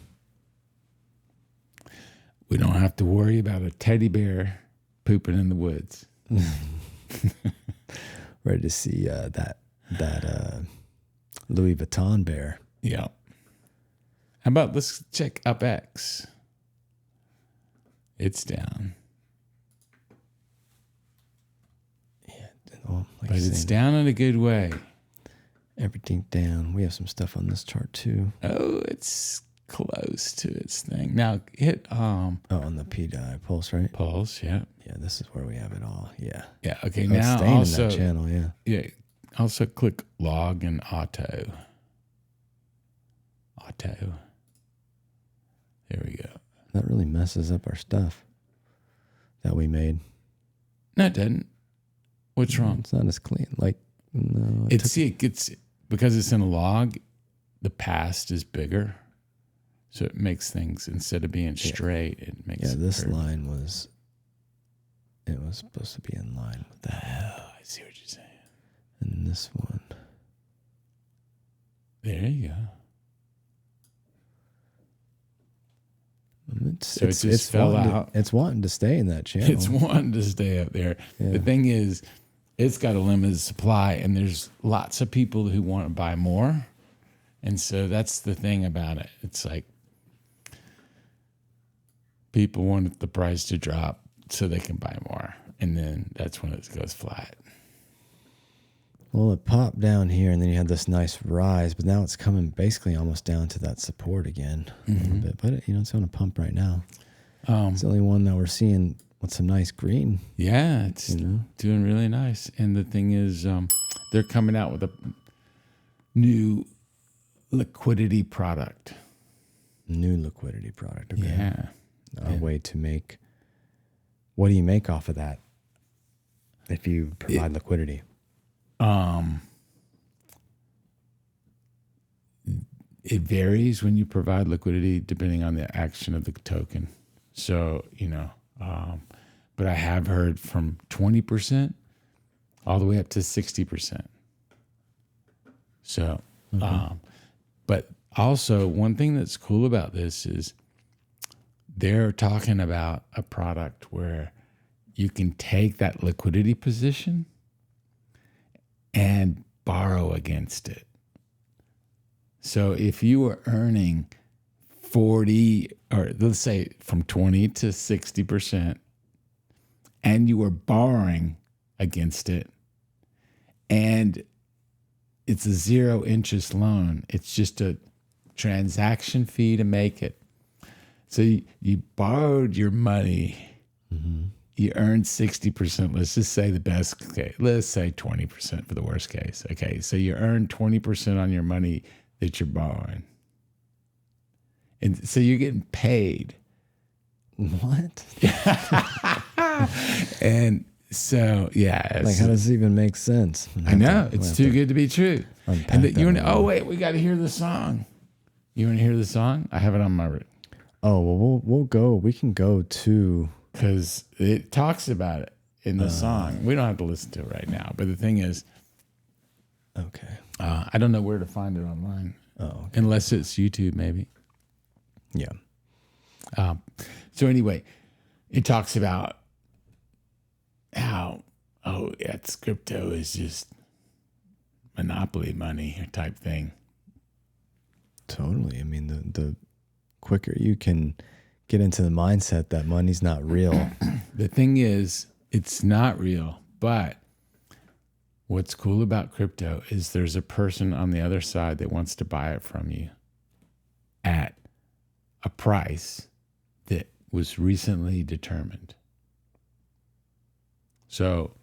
We don't have to worry about a teddy bear pooping in the woods. Ready to see that Louis Vuitton bear. Yeah. How about let's check UpX. It's down. Yeah. Well, but it's down in a good way. Everything down. We have some stuff on this chart too. Oh, it's close to its thing. Now hit on the PDI pulse, right? Pulse, yeah. Yeah, this is where we have it all. Yeah. Yeah. Okay. It's now staying also in that channel, yeah. Yeah. Also click log and auto. Auto. There we go. That really messes up our stuff that we made. No, it didn't. What's wrong? It's not as clean. No. It gets, because it's in a log, the past is bigger. So it makes things, instead of being straight, it makes it this curvy. line was supposed to be in line with that. Oh, I see what you're saying. And this one. There you go. It just fell out. It's wanting to stay in that channel. It's wanting to stay up there. Yeah. The thing is, it's got a limited supply, and there's lots of people who want to buy more. And so that's the thing about it. It's like people want the price to drop so they can buy more. And then that's when it goes flat. Well, it popped down here, and then you had this nice rise, but now it's coming basically almost down to that support again a little bit. But it's on a pump right now. It's the only one that we're seeing with some nice green. Yeah, it's doing really nice. And the thing is, they're coming out with a new liquidity product. New liquidity product. Okay. Yeah. A way to make. What do you make off of that? If you provide liquidity. It varies when you provide liquidity depending on the action of the token. So, but I have heard from 20% all the way up to 60%. So, but also one thing that's cool about this is they're talking about a product where you can take that liquidity position and borrow against it. So if you were earning 40, or let's say from 20 to 60%, and you were borrowing against it, and it's a 0 interest loan, it's just a transaction fee to make it. So you borrowed your money, you earned 60%. Let's just say the best case. Let's say 20% for the worst case. Okay, so you earned 20% on your money that you're borrowing. And so you're getting paid. What? And so, yeah. Like, how does this even make sense? I know. It's too good to be true. And wait, we got to hear the song. You want to hear the song? I have it on my... Oh, well, we'll go. We can go to... Because it talks about it in the song. We don't have to listen to it right now. But the thing is... Okay. I don't know where to find it online. Oh, okay. Unless it's YouTube, maybe. Yeah. So anyway, it talks about how, it's crypto is just monopoly money type thing. Totally. I mean, the quicker you can get into the mindset that money's not real. The thing is, it's not real, but what's cool about crypto is there's a person on the other side that wants to buy it from you at a price that was recently determined. So,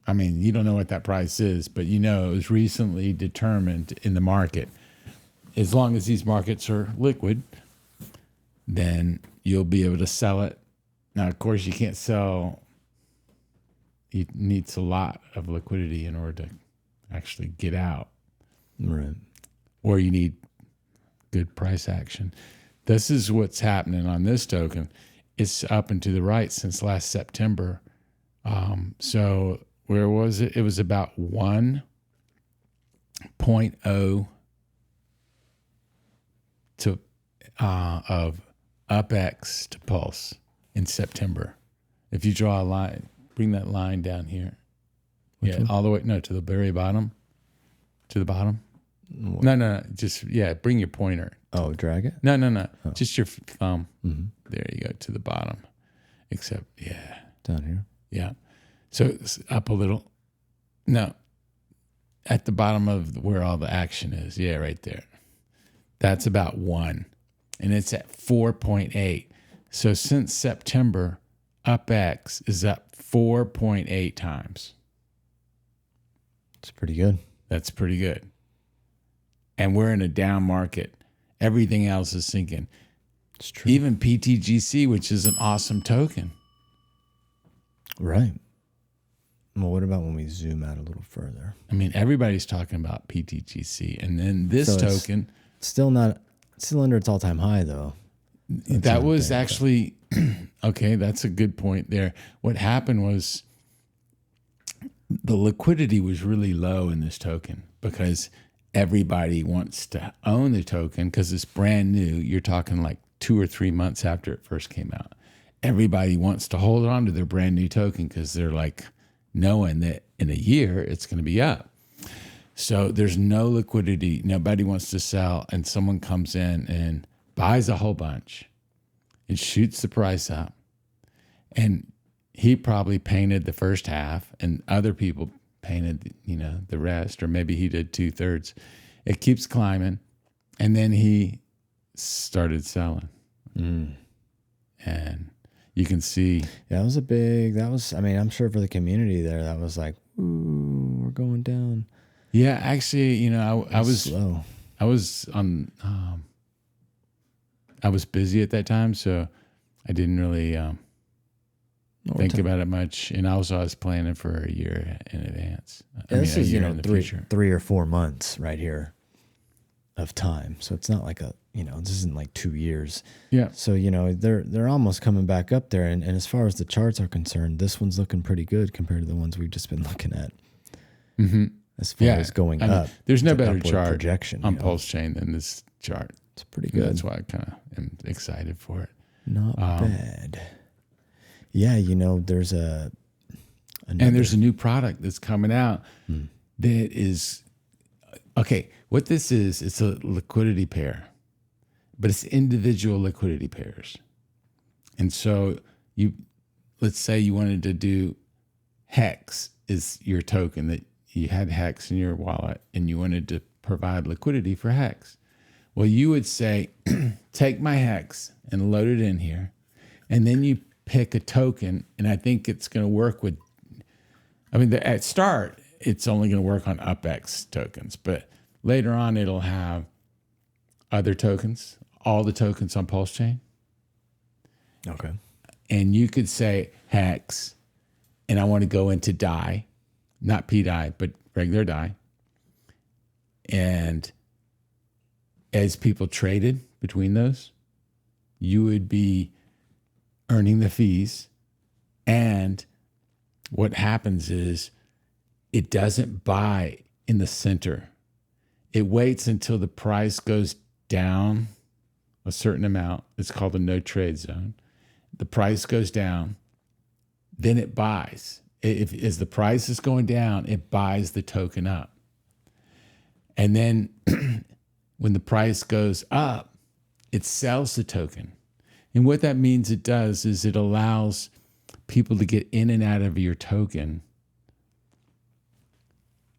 I mean, you don't know what that price is, but you know it was recently determined in the market. As long as these markets are liquid, then you'll be able to sell it. Now, of course, you can't sell. It needs a lot of liquidity in order to actually get out. Right. Or you need good price action. This is what's happening on this token. It's up and to the right since last September. So where was it? It was about 1.0 to of UpX to Pulse in September. If you draw a line, bring that line down here. All the way, to the very bottom. To the bottom. What? No. Just, bring your pointer. Oh, drag it? No. Oh. Just your thumb. Mm-hmm. There you go, to the bottom. Except, Down here? Yeah. So it's up a little. No. At the bottom of where all the action is. Yeah, right there. That's about 1. And it's at 4.8. So since September, UpX is up 4.8 times. It's pretty good. That's pretty good. And we're in a down market. Everything else is sinking. It's true. Even PTGC, which is an awesome token. Right. Well, what about when we zoom out a little further? I mean, everybody's talking about PTGC. And then this token... Still under its all-time high, though. That was actually... Okay, that's a good point there. What happened was the liquidity was really low in this token because everybody wants to own the token because it's brand new. You're talking like 2 or 3 months after it first came out. Everybody wants to hold on to their brand new token because they're like knowing that in a year it's going to be up. So there's no liquidity. Nobody wants to sell, and someone comes in and buys a whole bunch. It shoots the price up. And he probably painted the first half and other people painted, the rest, or maybe he did 2/3. It keeps climbing. And then he started selling. And you can see. Yeah, I'm sure for the community there, that was like, ooh, we're going down. Yeah, actually, I was slow. I was on, I was busy at that time, so I didn't really think about it much. And also I was planning for a year in advance. This is, in the future. 3 or 4 months right here of time. So it's not like this isn't like 2 years. Yeah. So, they're almost coming back up there. And as far as the charts are concerned, this one's looking pretty good compared to the ones we've just been looking at. Mm-hmm. As far as going up. There's no better chart projection on PulseChain than this chart. It's pretty good. That's why I kind of am excited for it. Not bad. Yeah, there's and there's a new product that's coming out that is Okay, what this is, it's a liquidity pair, but it's individual liquidity pairs. And so let's say you wanted to do HEX is your token, that you had HEX in your wallet and you wanted to provide liquidity for HEX. Well, you would say, take my HEX and load it in here. And then you pick a token. And I think it's going to work with, at start, it's only going to work on UpX tokens. But later on, it'll have other tokens, all the tokens on PulseChain. Okay. And you could say HEX, and I want to go into DAI, not PDAI, but regular DAI. And as people traded between those, you would be earning the fees. And what happens is it doesn't buy in the center. It waits until the price goes down a certain amount. It's called a no trade zone. The price goes down, then it buys. As the price is going down, it buys the token up. And then when the price goes up, it sells the token. And what that means it does is it allows people to get in and out of your token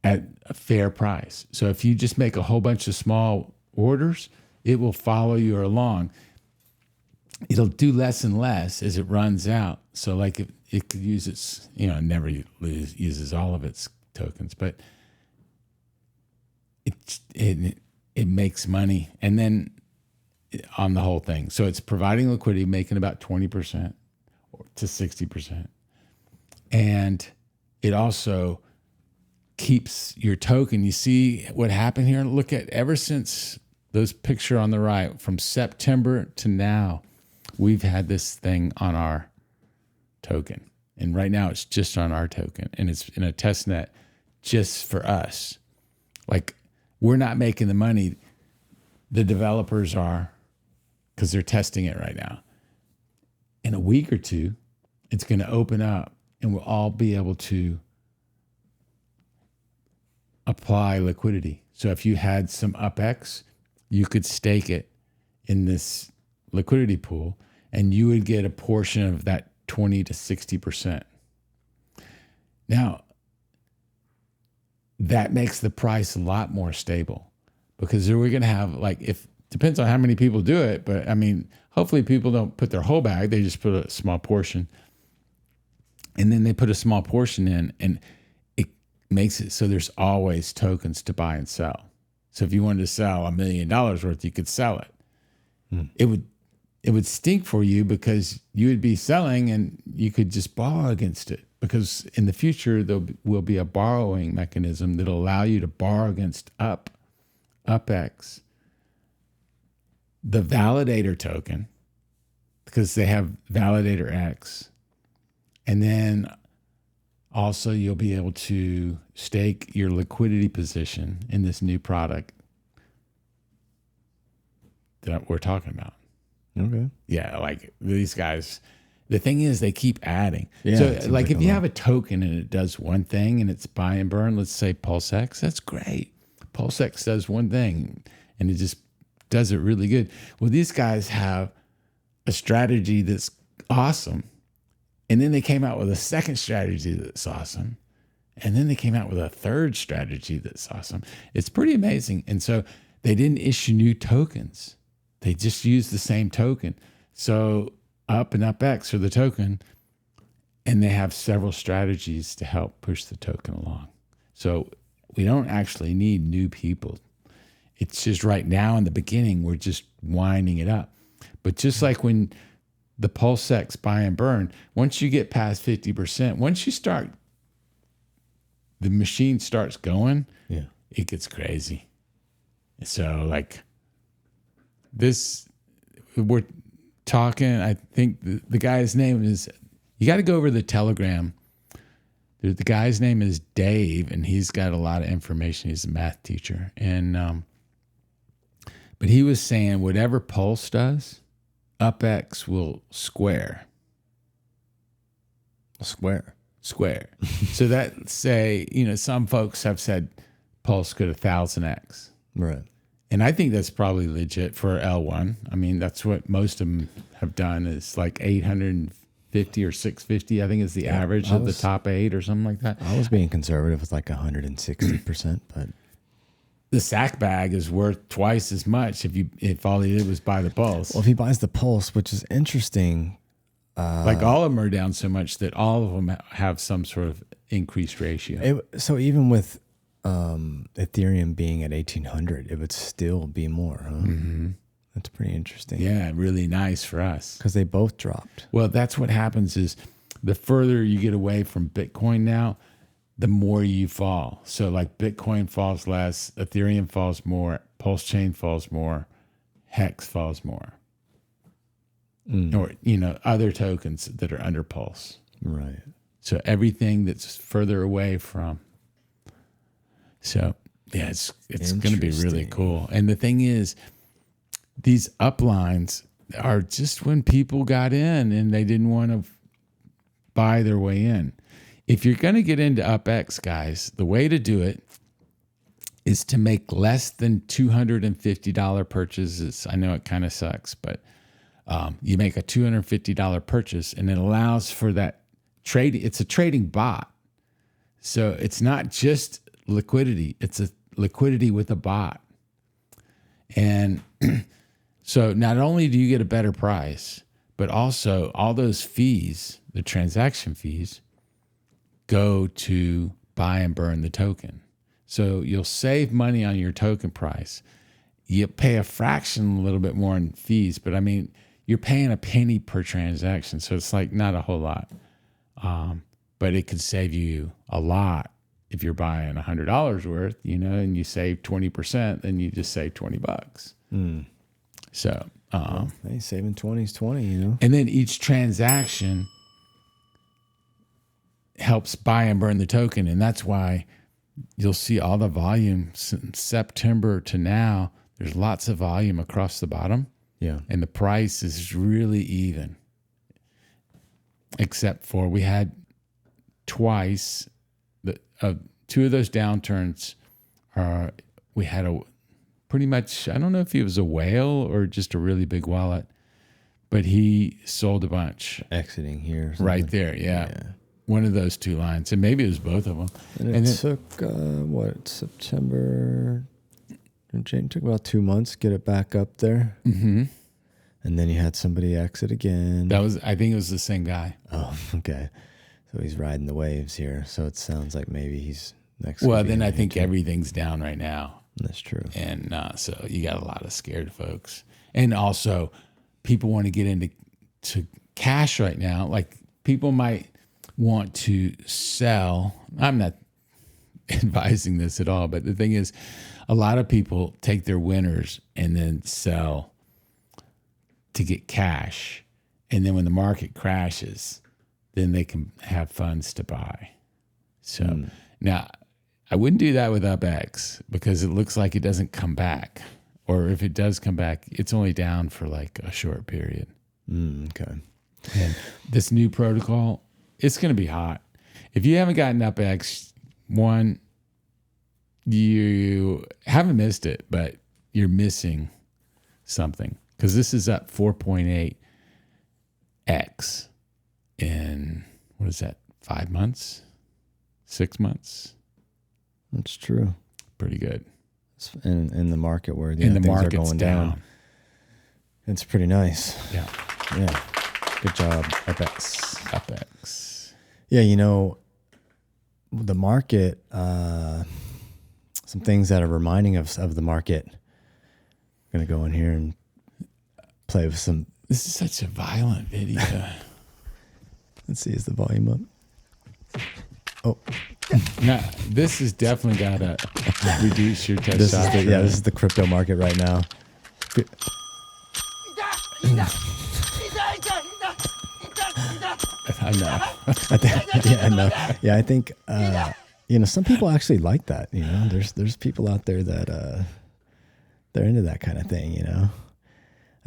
at a fair price. So if you just make a whole bunch of small orders, it will follow you along. It'll do less and less as it runs out. So like it could use its, it never uses all of its tokens, but it makes money. And then on the whole thing. So it's providing liquidity, making about 20% to 60%. And it also keeps your token. You see what happened here? Look at, ever since those picture on the right, from September to now, we've had this thing on our token. And right now it's just on our token. And it's in a test net just for us. Like, we're not making the money. The developers are, because they're testing it right now. In a week or two, it's going to open up and we'll all be able to apply liquidity. So if you had some UpX, you could stake it in this liquidity pool and you would get a portion of that 20 to 60%. Now, that makes the price a lot more stable, because we're going to have, depends on how many people do it, but hopefully people don't put their whole bag, they just put a small portion. And then they put a small portion in, and it makes it so there's always tokens to buy and sell. So if you wanted to sell $1 million worth, you could sell it. It would stink for you, because you would be selling and you could just borrow against it, because in the future there will be a borrowing mechanism that'll allow you to borrow against UpX, the validator token, because they have validator X. And then also you'll be able to stake your liquidity position in this new product that we're talking about. Okay. Yeah, like these guys, the thing is they keep adding. Yeah, so like if you have a token and it does one thing and it's buy and burn, let's say PulseX, that's great. PulseX does one thing and it just does it really good. Well, these guys have a strategy that's awesome. And then they came out with a second strategy that's awesome. And then they came out with a third strategy that's awesome. It's pretty amazing. And so they didn't issue new tokens. They just used the same token. So Up and UpX are the token, and they have several strategies to help push the token along. So we don't actually need new people. It's just right now in the beginning, we're just winding it up. But just like when the PulseX buy and burn, once you get past 50%, once you start, the machine starts going, it gets crazy. So like this, we're talking, I think the guy's name is, you got to go over the Telegram. The guy's name is Dave, and he's got a lot of information. He's a math teacher. And, but he was saying whatever Pulse does, UpX will square. Square. So that say, some folks have said Pulse go to 1000x. Right. And I think that's probably legit for L1. I mean, that's what most of them have done is like 850 or 650. I think is the average of the top 8 or something like that. I was being conservative with like 160%, but The sack bag is worth twice as much if all he did was buy the Pulse. well, if he buys the Pulse, which is interesting. Like all of them are down so much that all of them have some sort of increased ratio. So even with Ethereum being at 1800, it would still be more, huh? Mm-hmm. That's pretty interesting. Yeah, really nice for us. Because they both dropped. Well, that's what happens is the further you get away from Bitcoin now, the more you fall. So like Bitcoin falls less, Ethereum falls more, PulseChain falls more, Hex falls more. Or, other tokens that are under Pulse. Right. So everything that's further away from. So yeah, it's going to be really cool. And the thing is, these uplines are just when people got in and they didn't want to buy their way in. If you're going to get into UpX, guys, the way to do it is to make less than $250 purchases. I know it kind of sucks, but you make a $250 purchase and it allows for that trading. It's a trading bot. So it's not just liquidity. It's a liquidity with a bot. And so not only do you get a better price, but also all those fees, the transaction fees, go to buy and burn the token. So you'll save money on your token price. You pay a fraction, a little bit more in fees, but I mean, you're paying a penny per transaction. So it's like not a whole lot. But it could save you a lot if you're buying $100 worth, and you save 20%, then you just save $20. So, hey, saving 20 is 20, And then each transaction helps buy and burn the token. And that's why you'll see all the volume since September to now. There's lots of volume across the bottom. Yeah. And the price is really even. Except for we had twice, two of those downturns, we had a pretty much, I don't know if he was a whale or just a really big wallet, but he sold a bunch. Exiting here. Right there, yeah. One of those two lines, and maybe it was both of them. And it took, September, it took about 2 months to get it back up there. Mm-hmm. And then you had somebody exit again. I think it was the same guy. Oh, okay. So he's riding the waves here. So it sounds like maybe he's next. Well, then I think everything's down right now. That's true. And so you got a lot of scared folks. And also, people want to get into cash right now. Like, people might want to sell. I'm not advising this at all, but the thing is, a lot of people take their winners and then sell to get cash. And then when the market crashes, then they can have funds to buy. So now, I wouldn't do that with UpX because it looks like it doesn't come back. Or if it does come back, it's only down for like a short period. Okay. And this new protocol, it's going to be hot. If you haven't gotten UpX, one, you haven't missed it, but you're missing something. Because this is up 4.8x in, 5 months? 6 months? That's true. Pretty good. In the market where the things are market's going down. It's pretty nice. Yeah. Yeah. Good job, UpX. UpX. Yeah, the market, some things that are reminding us of the market. I'm going to go in here and play with some. This is such a violent video. Let's see, is the volume up? Oh. No, this has definitely got to reduce your testosterone. This is the crypto market right now. I know. I think some people actually like that. There's people out there that they're into that kind of thing.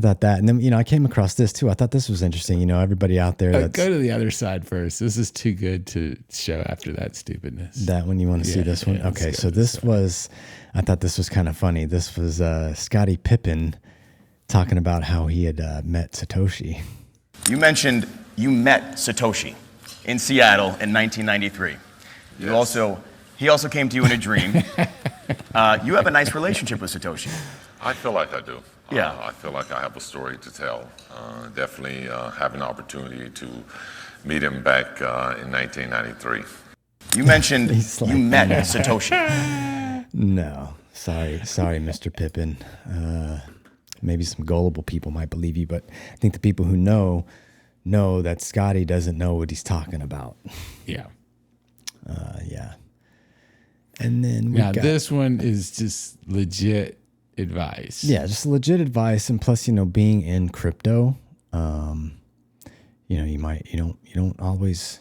I thought that, and then I came across this too. I thought this was interesting. Everybody out there that's Go to the other side first. This is too good to show after that stupidness. that one. You want to see this one? Okay, so this was. I thought this was kind of funny. This was Scottie Pippen talking about how he had met Satoshi. You mentioned you met Satoshi in Seattle in 1993. Yes. He also came to you in a dream. You have a nice relationship with Satoshi. I feel like I do. Yeah. I feel like I have a story to tell. Definitely have an opportunity to meet him back in 1993. You mentioned He's like, you met Satoshi. No, sorry, Mr. Pippen. Maybe some gullible people might believe you, but I think the people who know that Scotty doesn't know what he's talking about. Yeah. Yeah. And then This one is just legit advice. Yeah, just legit advice, and plus, being in crypto, you don't always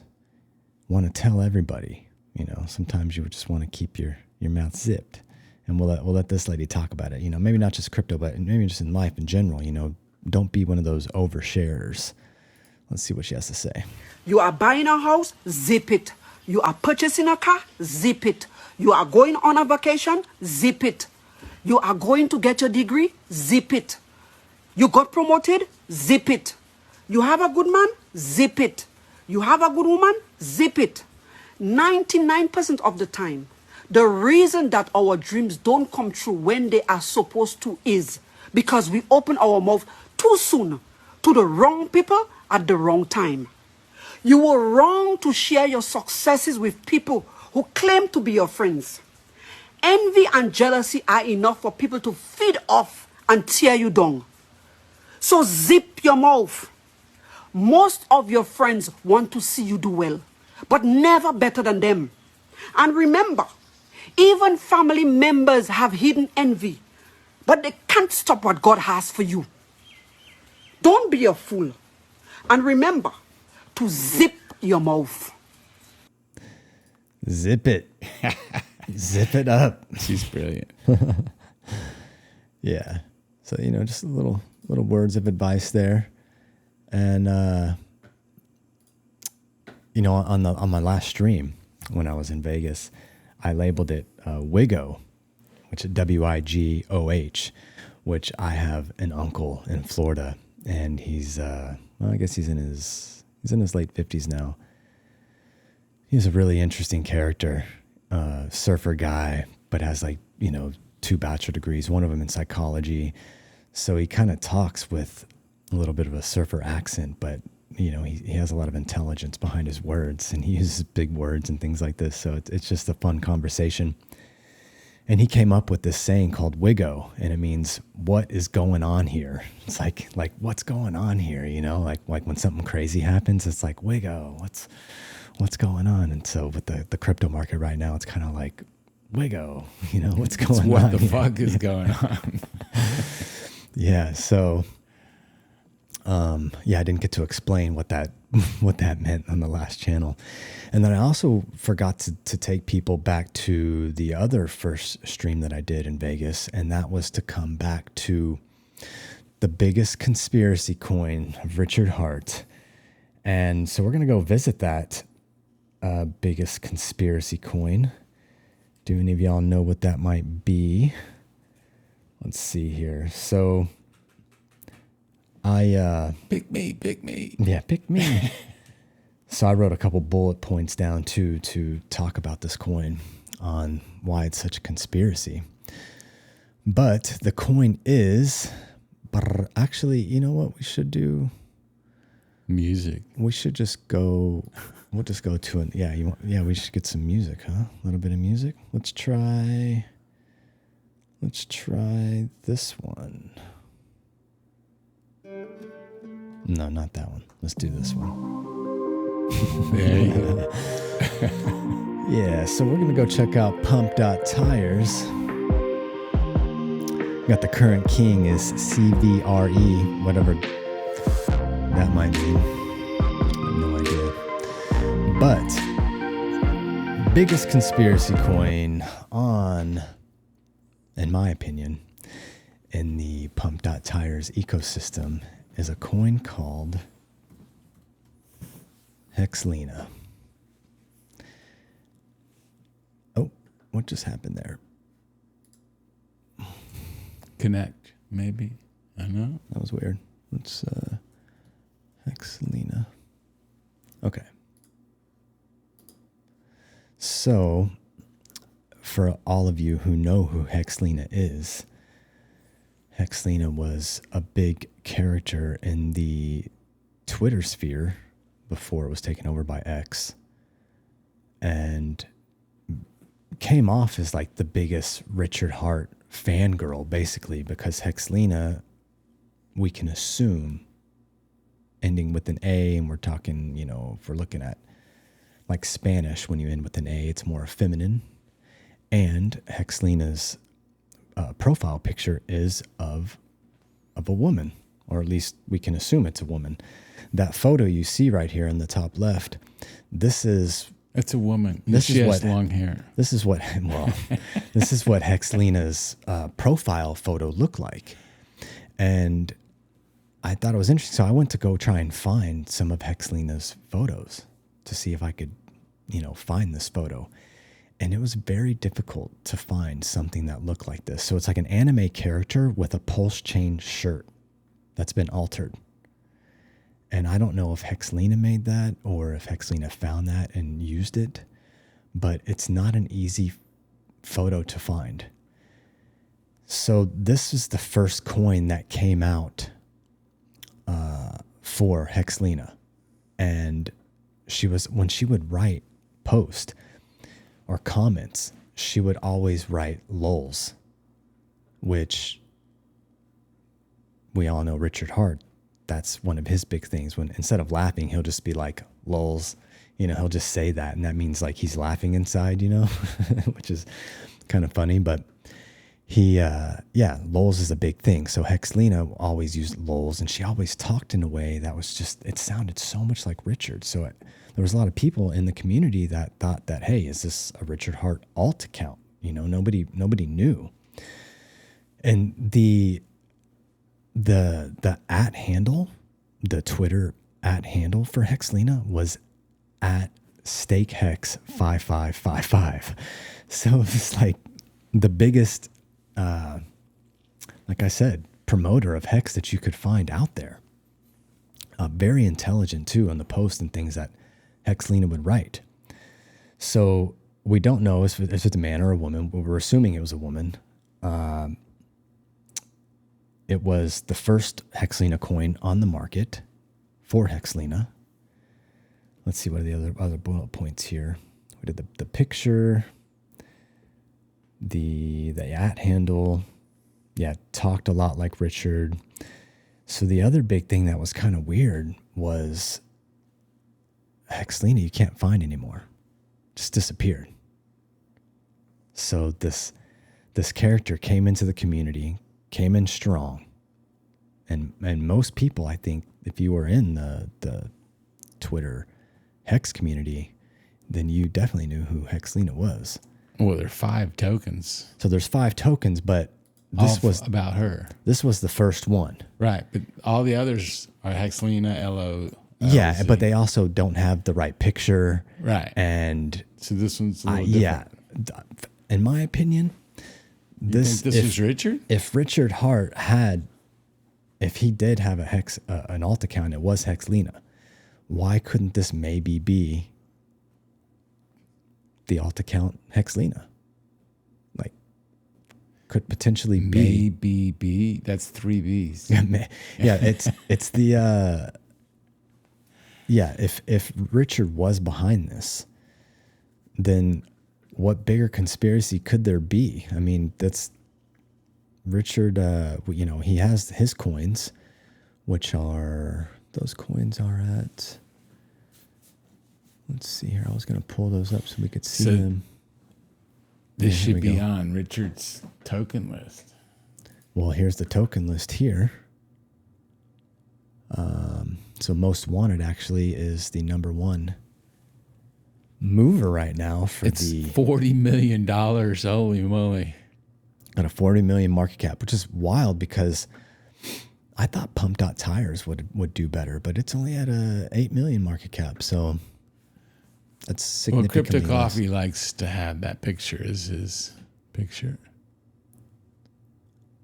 want to tell everybody. Sometimes you just want to keep your mouth zipped, and we'll let this lady talk about it. Maybe not just crypto, but maybe just in life in general. Don't be one of those oversharers. Let's see what she has to say. You are buying a house, zip it. You are purchasing a car, zip it. You are going on a vacation, zip it. You are going to get your degree, zip it. You got promoted, zip it. You have a good man, zip it. You have a good woman, zip it. 99% of the time, the reason that our dreams don't come true when they are supposed to is because we open our mouth too soon to the wrong people at the wrong time. You were wrong to share your successes with people who claim to be your friends. Envy and jealousy are enough for people to feed off and tear you down. So zip your mouth. Most of your friends want to see you do well, but never better than them. And remember, even family members have hidden envy, but they can't stop what God has for you. Don't be a fool. And remember to zip your mouth. Zip it. Zip it up. She's brilliant. Yeah. So, just little words of advice there. And, on my last stream when I was in Vegas, I labeled it Wigo, which is WIGOH, which I have an uncle in Florida, and he's, I guess he's in his late 50s now. He's a really interesting character, surfer guy, but has 2 bachelor degrees, one of them in psychology. So he kind of talks with a little bit of a surfer accent, but he has a lot of intelligence behind his words, and he uses big words and things like this. So it's just a fun conversation. And he came up with this saying called Wigo, and it means what is going on here. It's like what's going on here, like when something crazy happens, it's like Wigo, what's going on? And so with the crypto market right now, it's kind of like Wigo, what's going on? What the fuck is going on? Yeah. So, I didn't get to explain what that meant on the last channel. And then I also forgot to take people back to the other first stream that I did in Vegas. And that was to come back to the biggest conspiracy coin of Richard Hart. And so we're going to go visit that biggest conspiracy coin. Do any of y'all know what that might be? Let's see here. So Pick me. Yeah, pick me. So I wrote a couple bullet points down too to talk about this coin on why it's such a conspiracy. But the coin is, actually, you know what we should do? Music. We should just go. We'll just go to it. Yeah, we should get some music, huh? A little bit of music. Let's try this one. No, not that one. Let's do this one. There you go. Yeah, so we're going to go check out Pump.Tires. Got the current king is CVRE, whatever that might mean. I have no idea. But biggest conspiracy coin on, in my opinion, in the Pump.Tires ecosystem is a coin called HEXLENA. Oh, what just happened there? Connect, maybe. I don't know. That was weird. Let's HEXLENA. Okay. So, for all of you who know who HEXLENA is, HEXLENA was a big character in the Twitter sphere before it was taken over by X, and came off as like the biggest Richard Hart fangirl, basically, because HEXLENA, we can assume, ending with an A, and we're talking, you know, if we're looking at like Spanish, when you end with an A, it's more feminine. And HEXLENA's profile picture is of a woman, or at least we can assume it's a woman. That photo you see right here in the top left, it's a woman. She has long hair. This is what this is what HEXLENA's profile photo looked like, and I thought it was interesting. So I went to go try and find some of HEXLENA's photos to see if I could, you know, find this photo. And it was very difficult to find something that looked like this. So it's like an anime character with a PulseChain shirt that's been altered. And I don't know if HEXLENA made that or if HEXLENA found that and used it, but it's not an easy photo to find. So this is the first coin that came out for HEXLENA. And when she would write post or comments, she would always write lols, which we all know Richard Hart, that's one of his big things. When instead of laughing, he'll just be like lols, you know, he'll just say that. And that means like he's laughing inside, you know, which is kind of funny, but lols is a big thing. So HEXLENA always used lols, and she always talked in a way that was just, it sounded so much like Richard. So there was a lot of people in the community that thought that, hey, is this a Richard Hart alt account? You know, nobody knew. And the at handle, the Twitter at handle for HEXLENA was at StakeHex5555. So it's like the biggest, like I said, promoter of Hex that you could find out there. Very intelligent too on the posts and things that HEXLENA would write. So we don't know if it's a man or a woman. We're assuming it was a woman. It was the first HEXLENA coin on the market for HEXLENA. Let's see, what are the other bullet points here? We did the picture, the at handle. Yeah, talked a lot like Richard. So the other big thing that was kind of weird was HEXLENA you can't find anymore. Just disappeared. So this character came into the community, came in strong. And most people, I think, if you were in the Twitter Hex community, then you definitely knew who HEXLENA was. Well, there are 5 tokens. So there's 5 tokens, but this was about her. This was the first one. Right. But all the others are HEXLENA, LO. Yeah, but they also don't have the right picture. Right. And so this one's a little different. Yeah. In my opinion, this was Richard? If Richard Hart if he did have an alt account, it was HEXLENA. Why couldn't this maybe be the alt account HEXLENA? Like, could potentially be. Maybe. That's 3 B's. Yeah, it's the if Richard was behind this, then what bigger conspiracy could there be? I mean, that's Richard, you know, he has his coins, which are, those coins are at, let's see here. I was going to pull those up so we could see them. This should be on Richard's token list. Well, here's the token list here. So most wanted actually is the number 1 mover right now for it's $40 million. Holy moly. Got a 40 million market cap, which is wild because I thought Pump.Tires would do better, but it's only at a 8 million market cap. So that's significantly Crypto less. Coffee likes to have that picture as his picture.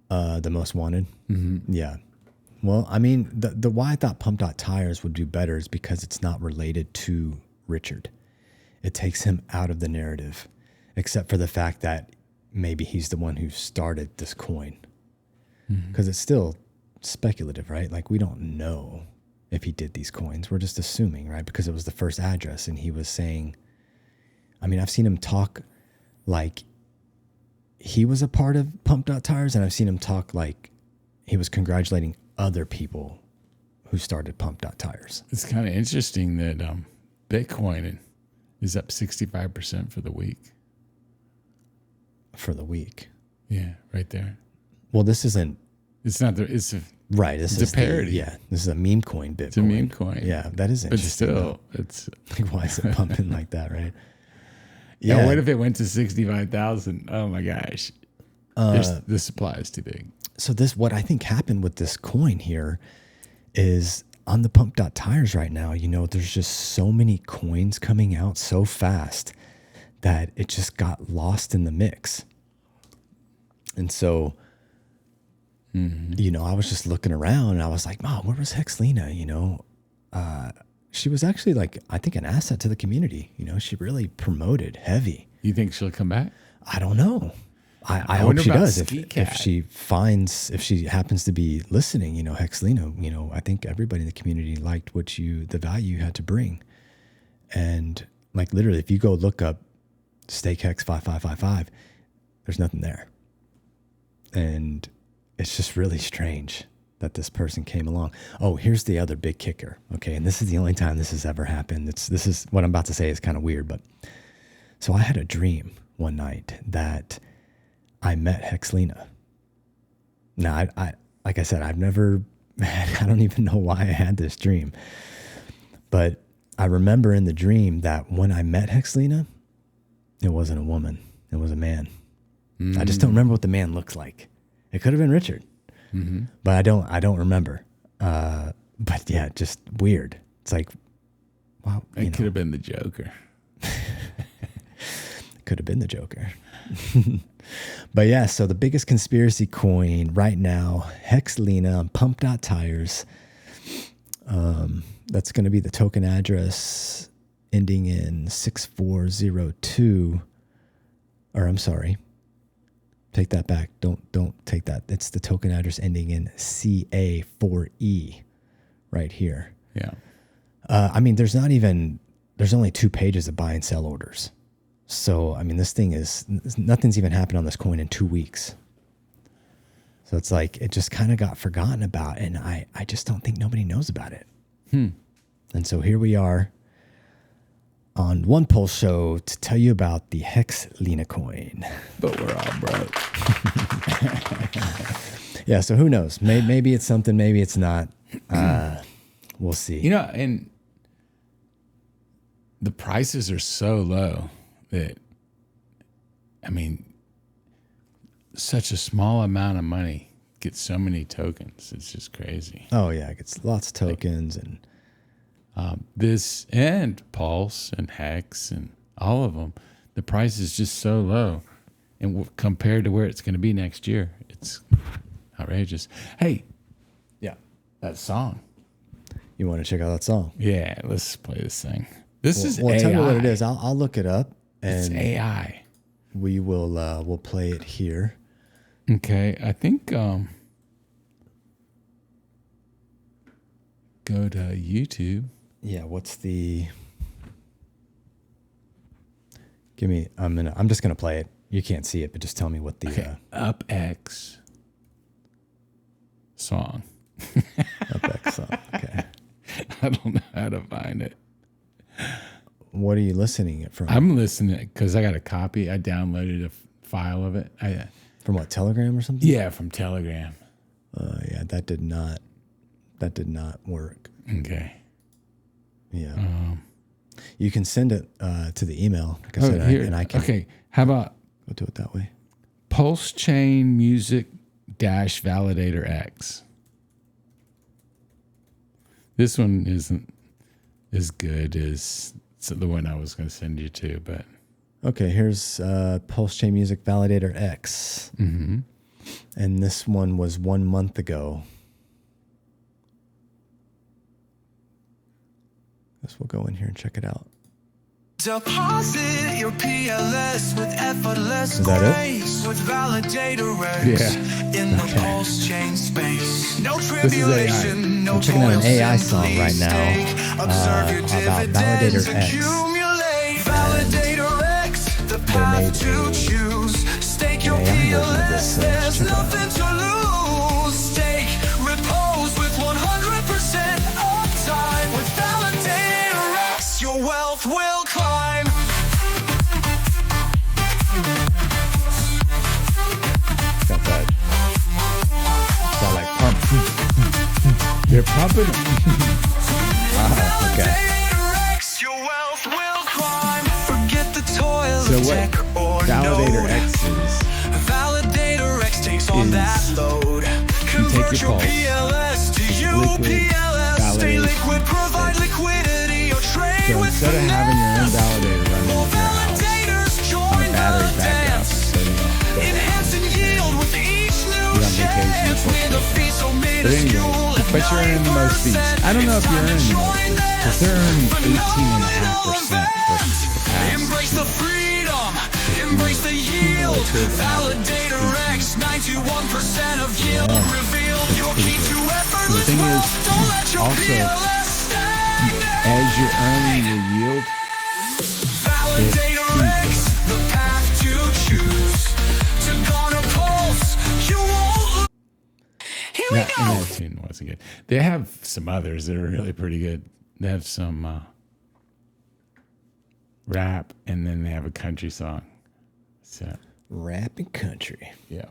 The most wanted. Mm-hmm. Yeah. Well, I mean, the why I thought Pump.Tires would do better is because it's not related to Richard. It takes him out of the narrative, except for the fact that maybe he's the one who started this coin. Because it's still speculative, right? Like, we don't know if he did these coins. We're just assuming, right? Because it was the first address, and he was saying, I mean, I've seen him talk like he was a part of Pump.Tires, and I've seen him talk like he was congratulating other people who started Pump.Tires. It's kind of interesting that Bitcoin is up 65% for the week. For the week. Yeah, right there. Well, this isn't. It's not the. It's a right. This is a parody. Yeah, this is a meme coin. Bitcoin. It's a meme coin. Yeah, that is But interesting. still, it's. Like, why is it pumping like that, right? Yeah. What if it went to 65,000? Oh my gosh. The supply is too big. So what I think happened with this coin here is on the Pump.Tires right now, there's just so many coins coming out so fast that it just got lost in the mix. And so, I was just looking around and I was like, Mom, where was HEXLENA? She was actually like, I think, an asset to the community. She really promoted heavy. You think she'll come back? I don't know. I hope wonder she about does. Ski If Cat. if she happens to be listening, HEXLENA, I think everybody in the community liked the value you had to bring. And like, literally, if you go look up StakeHex 5555, there's nothing there. And it's just really strange that this person came along. Oh, here's the other big kicker. Okay. And this is the only time this has ever happened. This is what I'm about to say is kind of weird, but so I had a dream one night that I met HEXLENA. Now, I like I said, I don't even know why I had this dream, but I remember in the dream that when I met HEXLENA, it wasn't a woman, it was a man. I just don't remember what the man looks like. It could have been Richard, but I don't remember. But yeah, just weird. It's like, wow. It could have been the Joker. Could have been the Joker. But yeah, so the biggest conspiracy coin right now, HEXLENA on Pump.Tires. That's going to be the token address ending in 6402. Or I'm sorry. Take that back. Don't take that. It's the token address ending in CA4E right here. Yeah. I mean, there's only 2 pages of buy and sell orders. So, I mean, nothing's even happened on this coin in 2 weeks. So it's like, it just kind of got forgotten about. And I just don't think nobody knows about it. And so here we are on One Pulse Show to tell you about the HEXLENA coin. But we're all broke. Yeah, so who knows? Maybe it's something, maybe it's not. We'll see. And the prices are so low that, I mean, such a small amount of money gets so many tokens. It's just crazy. Oh, yeah, it gets lots of tokens and this and Pulse and Hex and all of them, the price is just so low. And compared to where it's going to be next year, it's outrageous. Hey, yeah. that song. You want to check out that song? Yeah, let's play this thing. This is Well, AI. tell me what it is. I'll look it up It's and AI. we will we'll play it here. Okay, I think go to YouTube. Yeah, what's the I'm just gonna play it. You can't see it, but just tell me what the UpX song. UpX song. Okay. I don't know how to find it. What are you listening it from? I'm listening because I got a copy. I downloaded a file of it. From what, Telegram or something? Yeah, from Telegram. Yeah, that did not work. Okay. Yeah. You can send it to the email, like I said, Here. and I can Okay, how about go do it that way. PulseChain Music Dash Validator X. This one isn't as good as the one I was going to send you to, but Okay, here's PulseChain Music Validator X. mm-hmm. And this one was 1 month ago. Guess we'll go in here and check it out. Deposit your PLS with effortless Is that it? grace with validator X in the PulseChain space. No is AI. tribulation, no I'm checking out an toil, AI simply song right now stake. Observe your about dividends Validator X. accumulate. Validator X, the made path to choose. Stake your AI version of this, PLS, so let's there's check it out. nothing to lose. Stake, repose with 100% uptime. With Validator X, your wealth will climb. Got that. Got like pump. They're pumping. Okay. Validator X, your wealth will climb. Forget the toil So of what tech or Validator node. X is, Validator X takes on that load. Convert your your pulse, PLS to liquid, UPLS. Stay validate, liquid, provide liquidity, or trade so with instead of having your own finesse. validator running More into your house validators on join a battery the backup, dance. so you don't go Enhancing yield with each new You're on vacation, chance. of course. With a fee so But minuscule, anyway, but you're earning the most fees. I don't know if you're earning the most fees, because they're earning 18.5% for the past. Embrace the freedom, embrace the yield. Validator X, 91% of yield revealed. Your key to effortless thing is, wealth. Don't let your also, PLS stagnate. As you're earning your yield, Validator X, the path to choose. To garner pulse, you won't. Here we that, go. and that tune wasn't good. They have some others that are really pretty good. They have some rap, and then they have a country song. So Rap and country. yeah.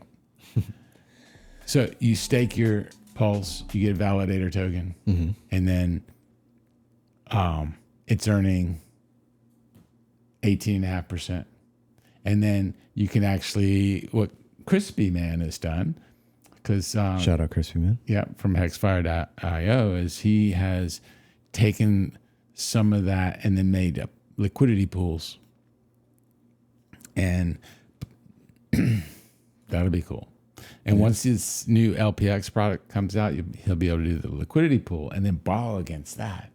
So you stake your pulse, you get a validator token, and then it's earning 18.5%. And then you can actually, what Crispy Man has done, because Shout out Crispy Man. yeah, from hexfire.io, is he has taken some of that and then made up liquidity pools. And that'll be cool. And once this new LPX product comes out, he'll be able to do the liquidity pool and then borrow against that.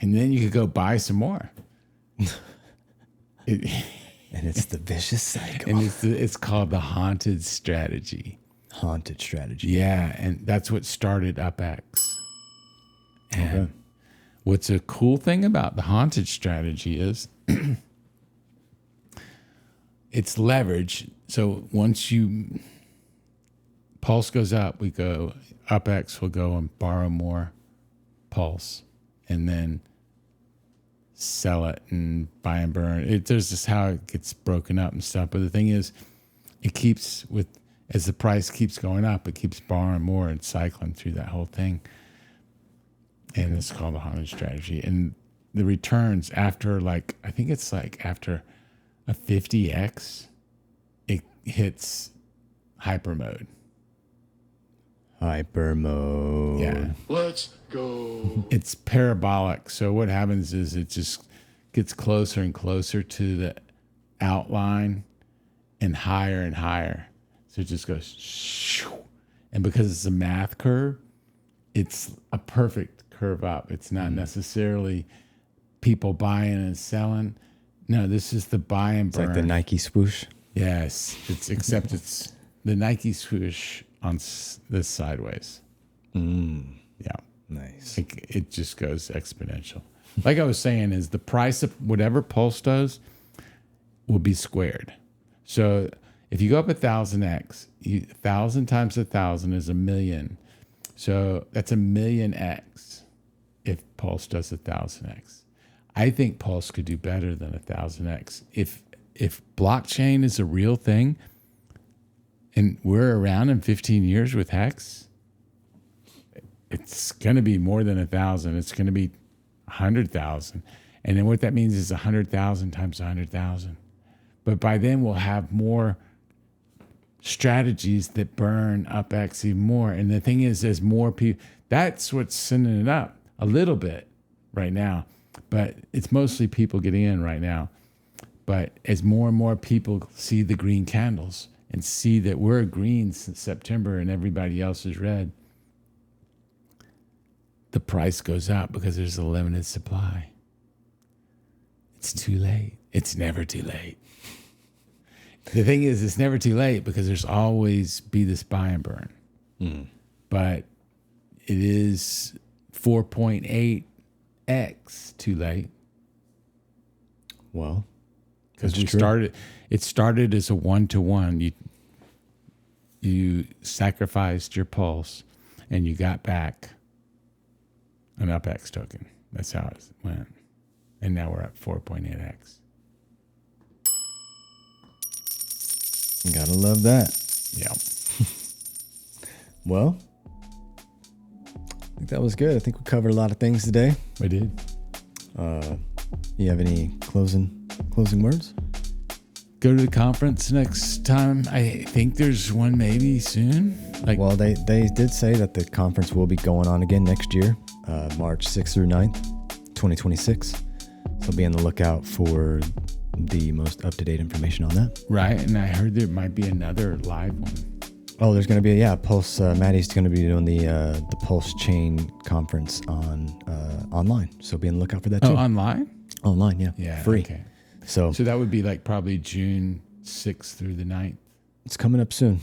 And then you could go buy some more. And it's the vicious cycle. And it's called the haunted strategy. Haunted strategy. Yeah, and that's what started UpX. And what's a cool thing about the haunted strategy is it's leverage. So once Pulse goes up, UpX will go and borrow more Pulse and then sell it and buy and burn. There's just how it gets broken up and stuff. But the thing is, as the price keeps going up, it keeps borrowing more and cycling through that whole thing. And it's called the haunted strategy. And the returns after after a 50x, it hits hyper mode. Hyper mode. Yeah. Let's go. It's parabolic. So what happens is it just gets closer and closer to the outline and higher. So it just goes shoo. And because it's a math curve, it's a perfect curve up. It's not necessarily people buying and selling. No, this is the buy and It's burn. like the Nike swoosh. Yes, except it's the Nike swoosh on this sideways. Yeah. Nice. It just goes exponential. Like I was saying, is the price of whatever Pulse does will be squared. So if you go up 1,000x, 1,000 times 1,000 is 1,000,000. So that's 1,000,000x if Pulse does 1,000x. I think Pulse could do better than 1,000x. If blockchain is a real thing, and we're around in 15 years with Hex, it's going to be more than 1,000. It's going to be 100,000. And then what that means is 100,000 times 100,000. But by then we'll have more strategies that burn up X even more. And the thing is, as more people, that's what's sending it up a little bit right now. But it's mostly people getting in right now. But as more and more people see the green candles and see that we're green since September and everybody else is red, the price goes up because there's a limited supply. It's too late. It's never too late. The thing is, it's never too late because there's always be this buy and burn. But it is 4.8x too late. Well, because it started as a 1-to-1. You sacrificed your pulse and you got back an UpX token. That's how it went. And now we're at 4.8x. Gotta love that. Yeah. Well, I think that was good. I think we covered a lot of things today. We did. You have any closing words? Go to the conference next time. I think there's one maybe soon. Well, they did say that the conference will be going on again next year, March 6th through 9th, 2026. So be on the lookout for the most up-to-date information on that. Right, and I heard there might be another live one. Oh, there's going to be Pulse. Maddie's going to be doing the PulseChain conference online. So be on the lookout for that too. Oh, online? Online, yeah. Yeah, free. Okay. So that would be like probably June 6th through the 9th. It's coming up soon.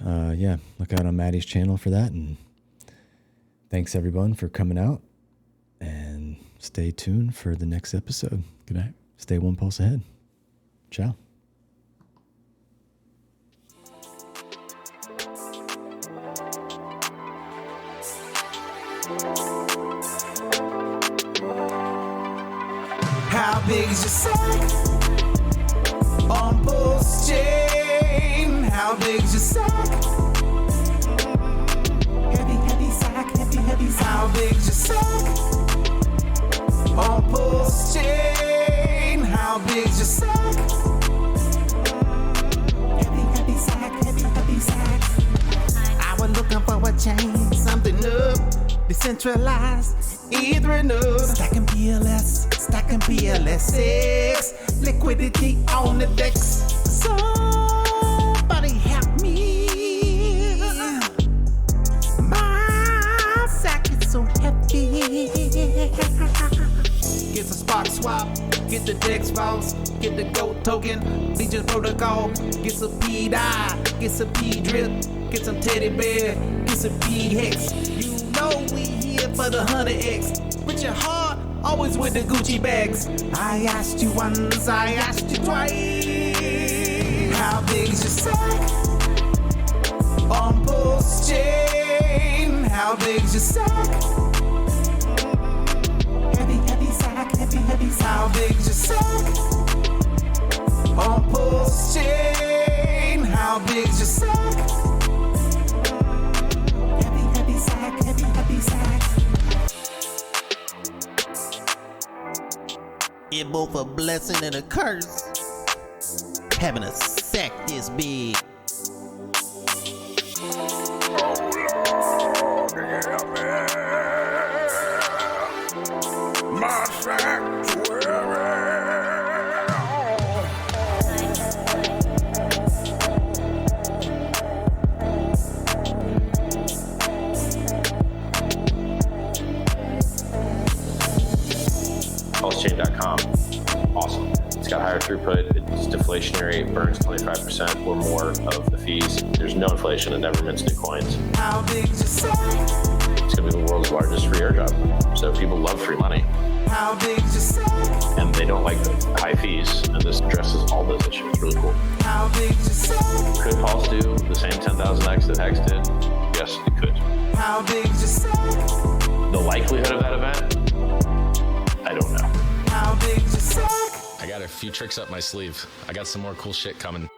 Look out on Maddie's channel for that. And thanks everyone for coming out. And stay tuned for the next episode. Good night. Stay one pulse ahead. Ciao. How big is your sack on PulseChain? How big is your sack? Heavy sack, heavy sack. How big is your sack on PulseChain? How big is your sack? Heavy sack, heavy sack. I was looking for a chain, something up, decentralized, either enough. Stacking PLS6, liquidity on the decks. Somebody help me. My sack is so heavy. Get some Spark Swap, get the Dex Boss, get the GOAT token, Legion Protocol, get some P-Dye, get some P-Drip, get some Teddy Bear, get some P-Hex. You know we here for the 100X. Put your heart always with the Gucci bags. I asked you once, I asked you twice. How big is your sack on PulseChain? How big is your sack? Heavy sack, heavy sack. How big is your sack on PulseChain? How big is your sack? Heavy sack, heavy sack. It's both a blessing and a curse having a sack this big. My sack to PulseChain.com. Awesome. It's got higher throughput. It's deflationary. It burns 25% or more of the fees. There's no inflation. It never mints new coins. How big is your sack? It's going to be the world's largest free airdrop. So people love free money. How big is your sack? And they don't like the high fees. And this addresses all those issues. It's really cool. How big is your sack? Could Pulse do the same 10,000x that Hex did? Yes, it could. How big is your sack? The likelihood of that event? I don't know. How big is your sack? I got a few tricks up my sleeve. I got some more cool shit coming.